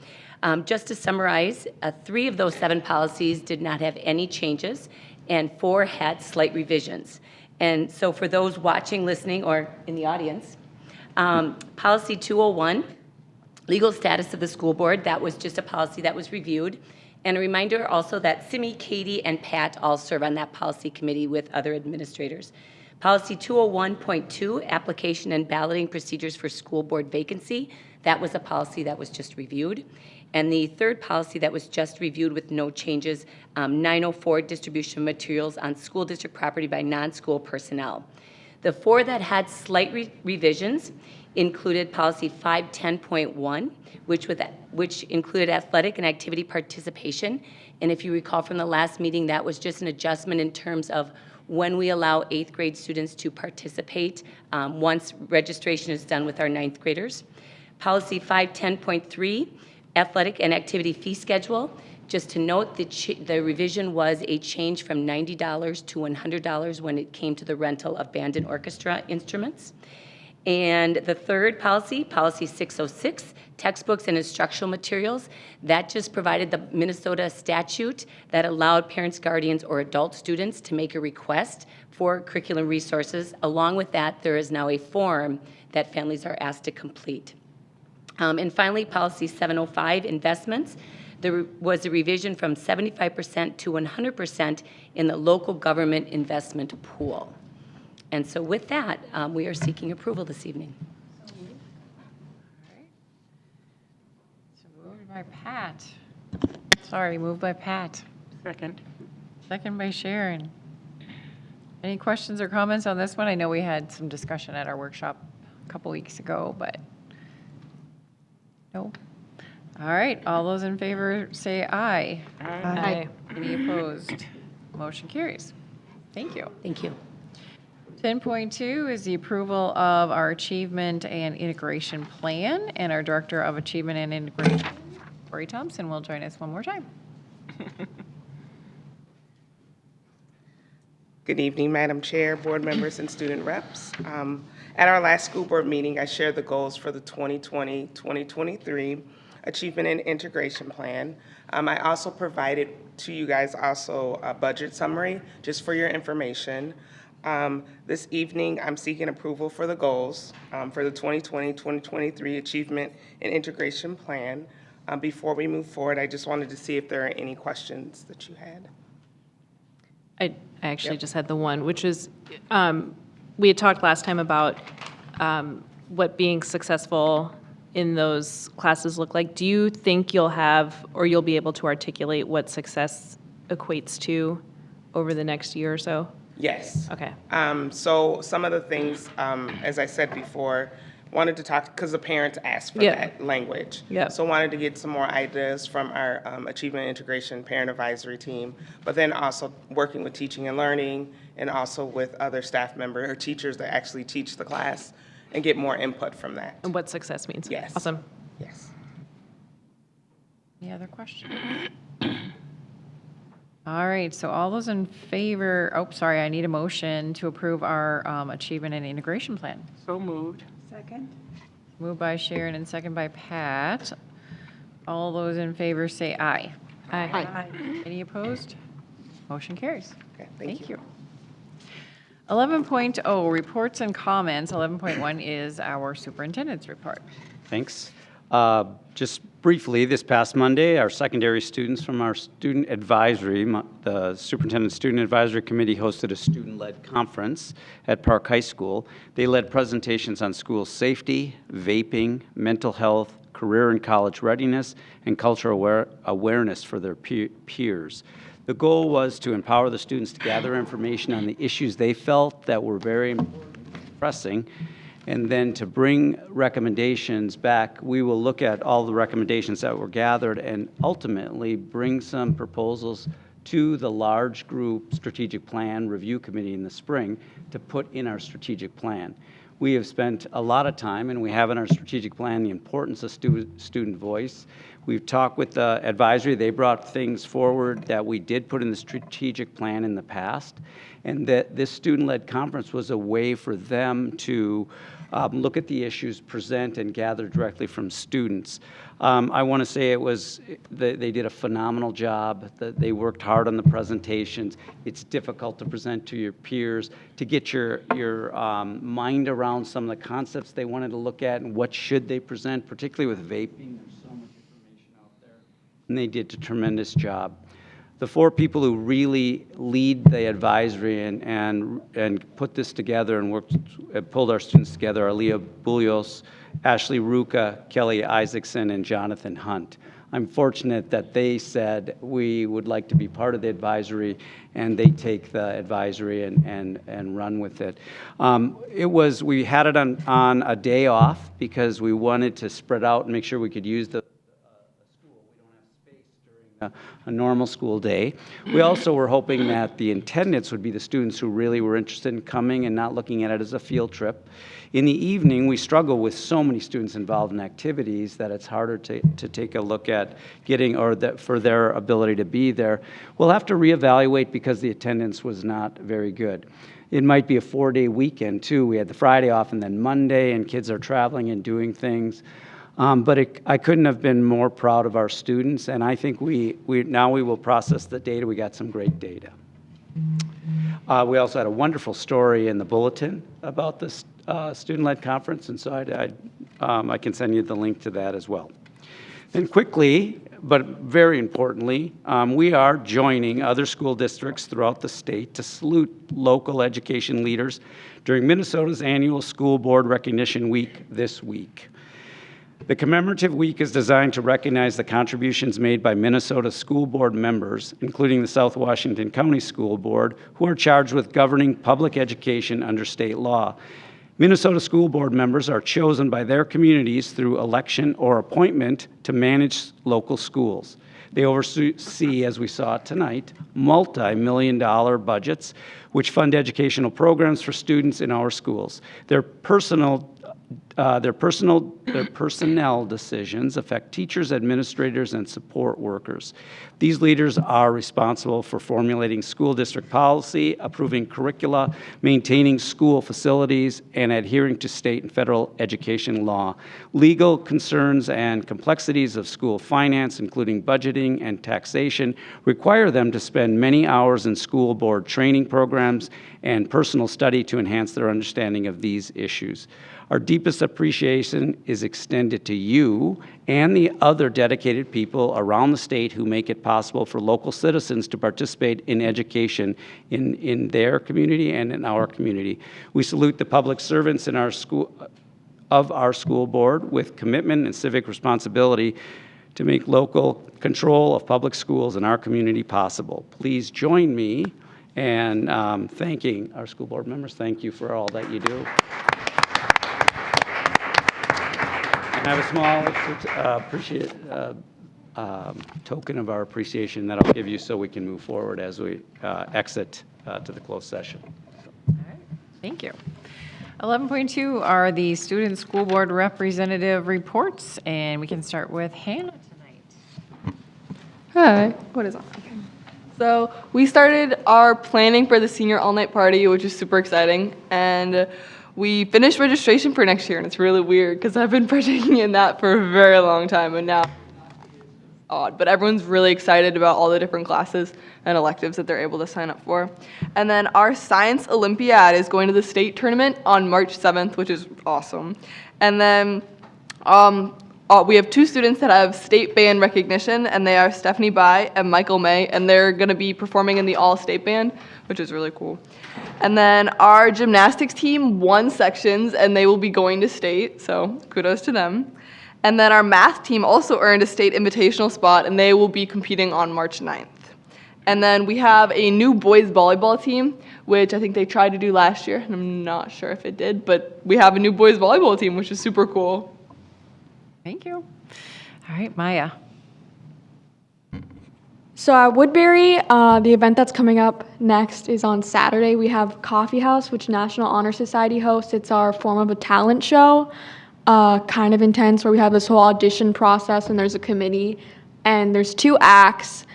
Just to summarize, 3 of those 7 policies did not have any changes, and 4 had slight revisions. And so for those watching, listening, or in the audience, Policy 201, legal status of the school board, that was just a policy that was reviewed. And a reminder also that Simi, Katie, and Pat all serve on that policy committee with other administrators. Policy 201.2, application and balloting procedures for school board vacancy, that was a policy that was just reviewed. And the third policy that was just reviewed with no changes, 904, distribution of materials on school district property by non-school personnel. The 4 that had slight revisions included policy 510.1, which included athletic and activity participation. And if you recall from the last meeting, that was just an adjustment in terms of when we allow 8th grade students to participate once registration is done with our 9th graders. Policy 510.3, athletic and activity fee schedule. Just to note, the revision was a change from $90 to $100 when it came to the rental of band and orchestra instruments. And the third policy, Policy 606, textbooks and instructional materials, that just provided the Minnesota statute that allowed parents, guardians, or adult students to make a request for curriculum resources. Along with that, there is now a form that families are asked to complete. And finally, Policy 705, investments. There was a revision from 75% to 100% in the local government investment pool. And so with that, we are seeking approval this evening. So moved by Pat. Sorry, moved by Pat. Second. Second by Sharon. Any questions or comments on this one? I know we had some discussion at our workshop a couple weeks ago, but no. All right, all those in favor say aye. Aye. Any opposed? Motion carries. Thank you. Thank you. 10.2 is the approval of our achievement and integration plan, and our Director of Achievement and Integration, Corey Thompson, will join us one more time. Good evening, Madam Chair, board members, and student reps. At our last school board meeting, I shared the goals for the 2020-2023 Achievement and Integration Plan. I also provided to you guys also a budget summary, just for your information. This evening, I'm seeking approval for the goals for the 2020-2023 Achievement and Integration Plan. Before we move forward, I just wanted to see if there are any questions that you had. I actually just had the one, which is, we had talked last time about what being successful in those classes look like. Do you think you'll have, or you'll be able to articulate what success equates to over the next year or so? Yes. Okay. So some of the things, as I said before, wanted to talk, because the parents asked for that language. Yeah. So wanted to get some more ideas from our Achievement and Integration Parent Advisory Team, but then also working with teaching and learning, and also with other staff members or teachers that actually teach the class, and get more input from that. And what success means? Yes. Awesome. Yes. Any other questions? All right, so all those in favor, oh, sorry, I need a motion to approve our Achievement and Integration Plan. So moved. Second? Moved by Sharon and second by Pat. All those in favor say aye. Aye. Any opposed? Motion carries. Okay, Thank you. 11.0, reports and comments. 11.1 is our superintendent's report. Thanks. Just briefly, this past Monday, our secondary students from our student advisory, the Superintendent Student Advisory Committee hosted a student-led conference at Park High School. They led presentations on school safety, vaping, mental health, career and college readiness, and cultural awareness for their peers. The goal was to empower the students to gather information on the issues they felt that were very pressing, and then to bring recommendations back. We will look at all the recommendations that were gathered and ultimately bring some proposals to the large group strategic plan review committee in the spring to put in our strategic plan. We have spent a lot of time, and we have in our strategic plan the importance of student voice. We've talked with the advisory. They brought things forward that we did put in the strategic plan in the past, and that this student-led conference was a way for them to look at the issues, present, and gather directly from students. I want to say they did a phenomenal job. They worked hard on the presentations. It's difficult to present to your peers, to get your mind around some of the concepts they wanted to look at and what should they present, particularly with vaping. There's so much information out there. And they did a tremendous job. The four people who really lead the advisory and put this together and pulled our students together are Leah Bullios, Ashley Ruka, Kelly Isaacson, and Jonathan Hunt. I'm fortunate that they said we would like to be part of the advisory, and they take the advisory and run with it. We had it on a day off because we wanted to spread out and make sure we could use the a normal school day. We also were hoping that the attendants would be the students who really were interested in coming and not looking at it as a field trip. In the evening, we struggle with so many students involved in activities that it's harder to take a look at getting, for their ability to be there. We'll have to reevaluate because the attendance was not very good. It might be a 4-day weekend too. We had the Friday off and then Monday, and kids are traveling and doing things. But I couldn't have been more proud of our students, and I think now we will process the data. We got some great data. We also had a wonderful story in the bulletin about this student-led conference, and so I can send you the link to that as well. And quickly, but very importantly, we are joining other school districts throughout the state to salute local education leaders during Minnesota's annual School Board Recognition Week this week. The commemorative week is designed to recognize the contributions made by Minnesota school board members, including the South Washington County School Board, who are charged with governing public education under state law. Minnesota school board members are chosen by their communities through election or appointment to manage local schools. They oversee, as we saw tonight, multi-million-dollar budgets which fund educational programs for students in our schools. Their personal their personnel decisions affect teachers, administrators, and support workers. These leaders are responsible for formulating school district policy, approving curricula, maintaining school facilities, and adhering to state and federal education law. Legal concerns and complexities of school finance, including budgeting and taxation, require them to spend many hours in school board training programs and personal study to enhance their understanding of these issues. Our deepest appreciation is extended to you and the other dedicated people around the state who make it possible for local citizens to participate in education in their community and in our community. We salute the public servants in our school, of our school board with commitment and civic responsibility to make local control of public schools in our community possible. Please join me in thanking our school board members. Thank you for all that you do. And I have a small token of our appreciation that I'll give you so we can move forward as we exit to the closed session. Thank you. 11.2 are the student school board representative reports, and we can start with Hannah tonight. Hi, what is on? Okay. So we started our planning for the senior all-night party, which is super exciting, and we finished registration for next year, and it's really weird because I've been partaking in that for a very long time, and now odd, but everyone's really excited about all the different classes and electives that they're able to sign up for. And then our Science Olympiad is going to the state tournament on March 7th, which is awesome. And then we have two students that have state band recognition, and they are Stephanie Bai and Michael May, and they're going to be performing in the all-state band, which is really cool. And then our gymnastics team won sections, and they will be going to state, so kudos to them. And then our math team also earned a state invitational spot, and they will be competing on March 9th. And then we have a new boys volleyball team, which I think they tried to do last year, and I'm not sure if it did, but we have a new boys volleyball team, which is super cool. Thank you. All right, Maya. So at Woodbury, the event that's coming up next is on Saturday. We have Coffee House, which National Honor Society hosts. It's our form of a talent show. Kind of intense, where we have this whole audition process and there's a committee and there's 2 acts,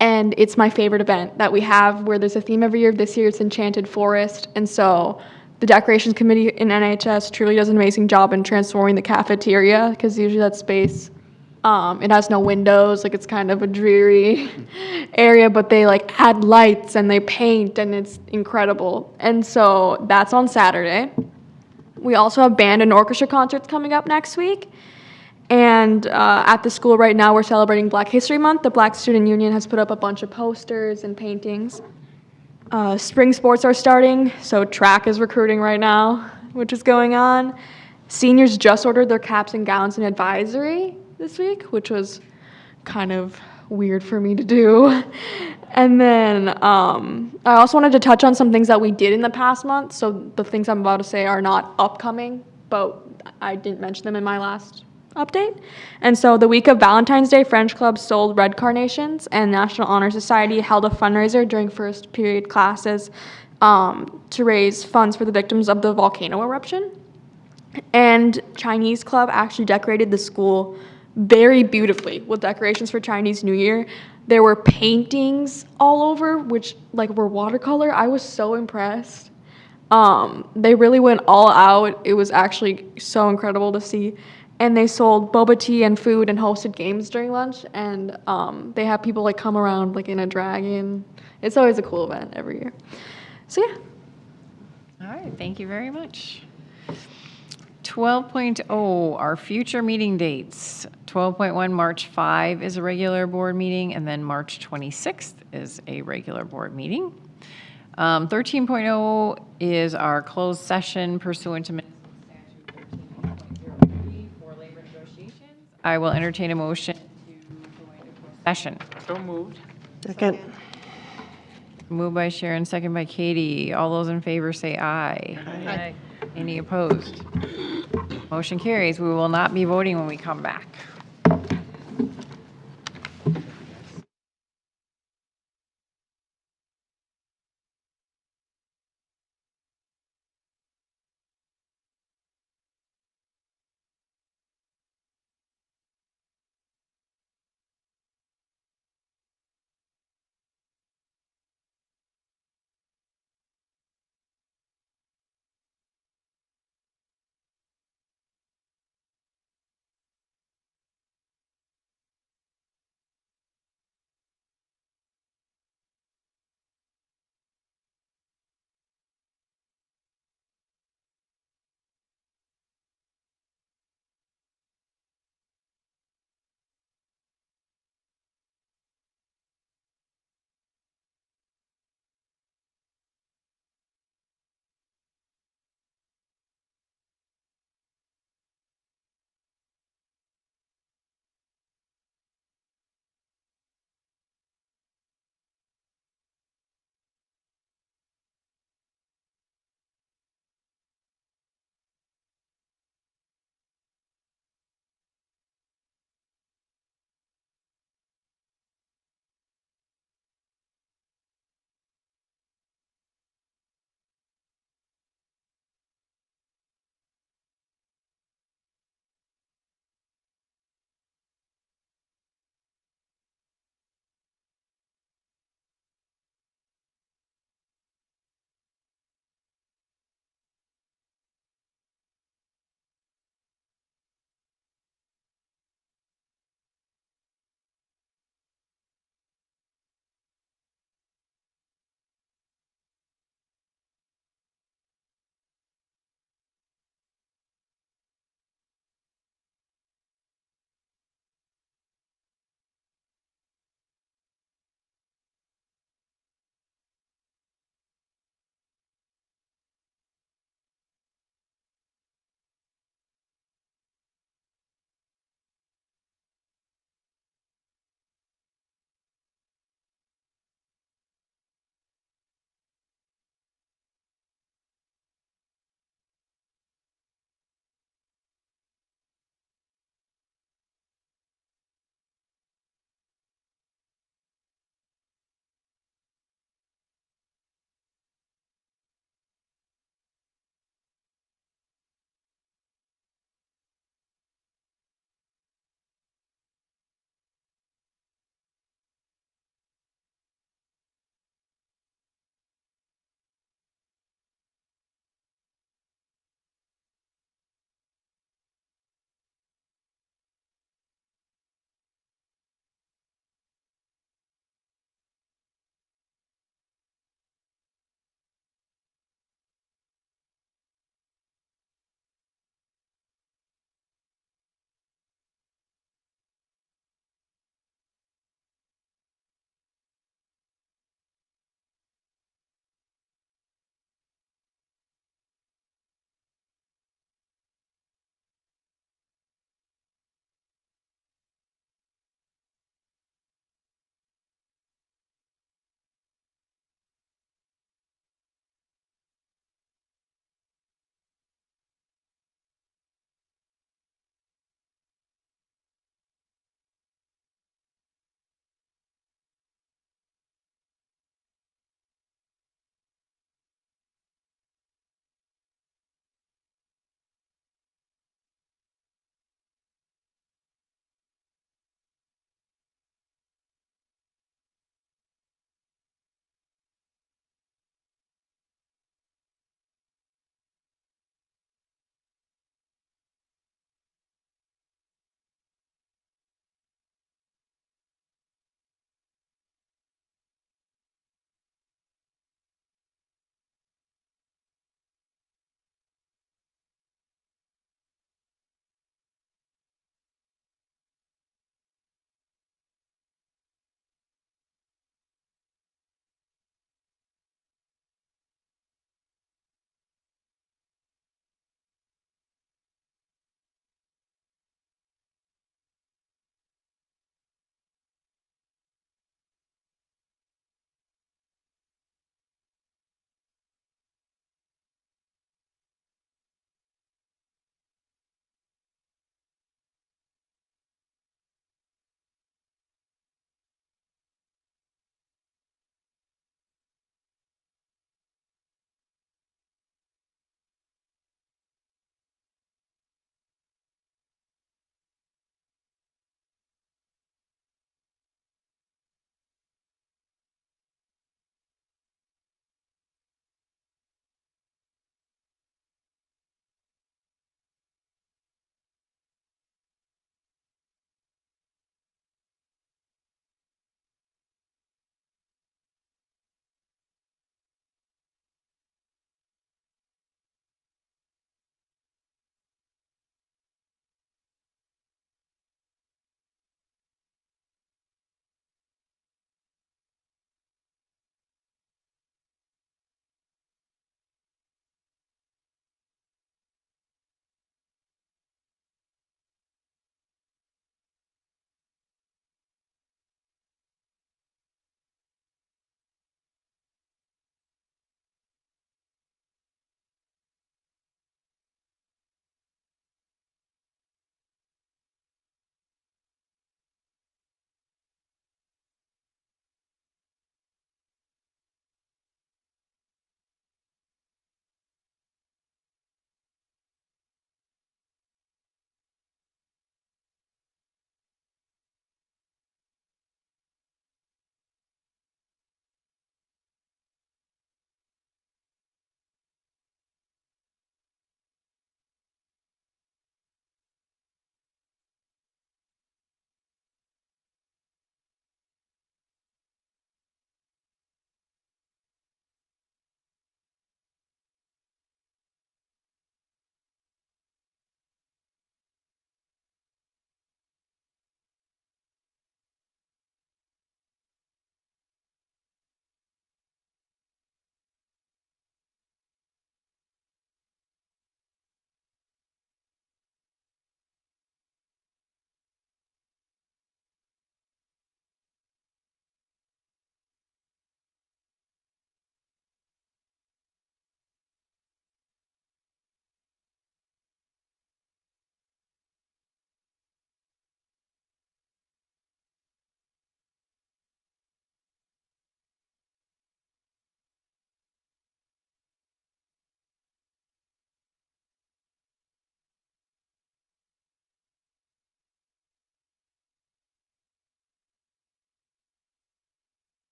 and it's my favorite event that we have, where there's a theme every year. This year it's Enchanted Forest, and so the decorations committee in NHS truly does an amazing job in transforming the cafeteria, because usually that space, it has no windows, like it's kind of a dreary area, but they like add lights and they paint, and it's incredible. And so that's on Saturday. We also have band and orchestra concerts coming up next week. And at the school right now, we're celebrating Black History Month. The Black Student Union has put up a bunch of posters and paintings. Spring sports are starting, so track is recruiting right now, which is going on. Seniors just ordered their caps and gowns and advisory this week, which was kind of weird for me to do. And then I also wanted to touch on some things that we did in the past month. So the things I'm about to say are not upcoming, but I didn't mention them in my last update. And so the week of Valentine's Day, French Club sold red carnations, and National Honor Society held a fundraiser during first period classes to raise funds for the victims of the volcano eruption. And Chinese Club actually decorated the school very beautifully with decorations for Chinese New Year. There were paintings all over, which like were watercolor. I was so impressed. They really went all out. It was actually so incredible to see. And they sold boba tea and food and hosted games during lunch. And they have people like come around like in a dragon. It's always a cool event every year. So yeah. All right, thank you very much. 12.0 are future meeting dates. 12.1, March 5 is a regular board meeting, and then March 26th is a regular board meeting. 13.0 is our closed session pursuant to Statute 13.03 for labor negotiations. I will entertain a motion to go into closed session. So moved. Second. Moved by Sharon, second by Katie. All those in favor say aye. Aye. Any opposed? Motion carries. We will not be voting when we come back.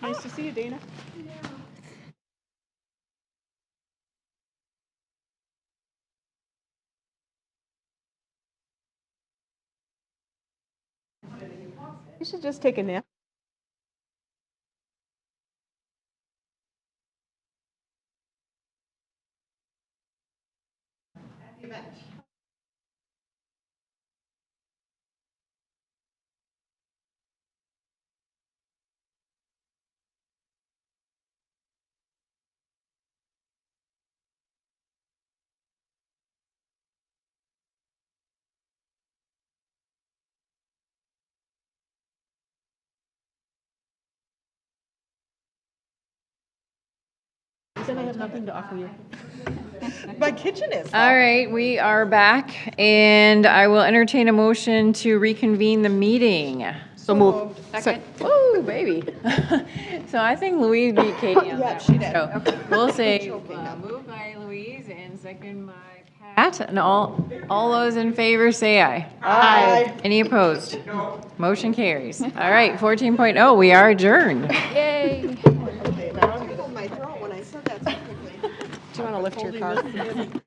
Nice to see you, Dana. You should just take a nap. Then I have nothing to offer you. My kitchen is. All right, we are back, and I will entertain a motion to reconvene the meeting. So moved. Second. Ooh, baby. So I think Louise beat Katie on that. she did. So we'll say moved by Louise and second by Pat, and all those in favor say aye. Aye. Any opposed? No. Motion carries. All right, 14.0, we are adjourned. Yay. Okay, now I'm gonna hold my throat when I said that so quickly. Do you want to lift your car?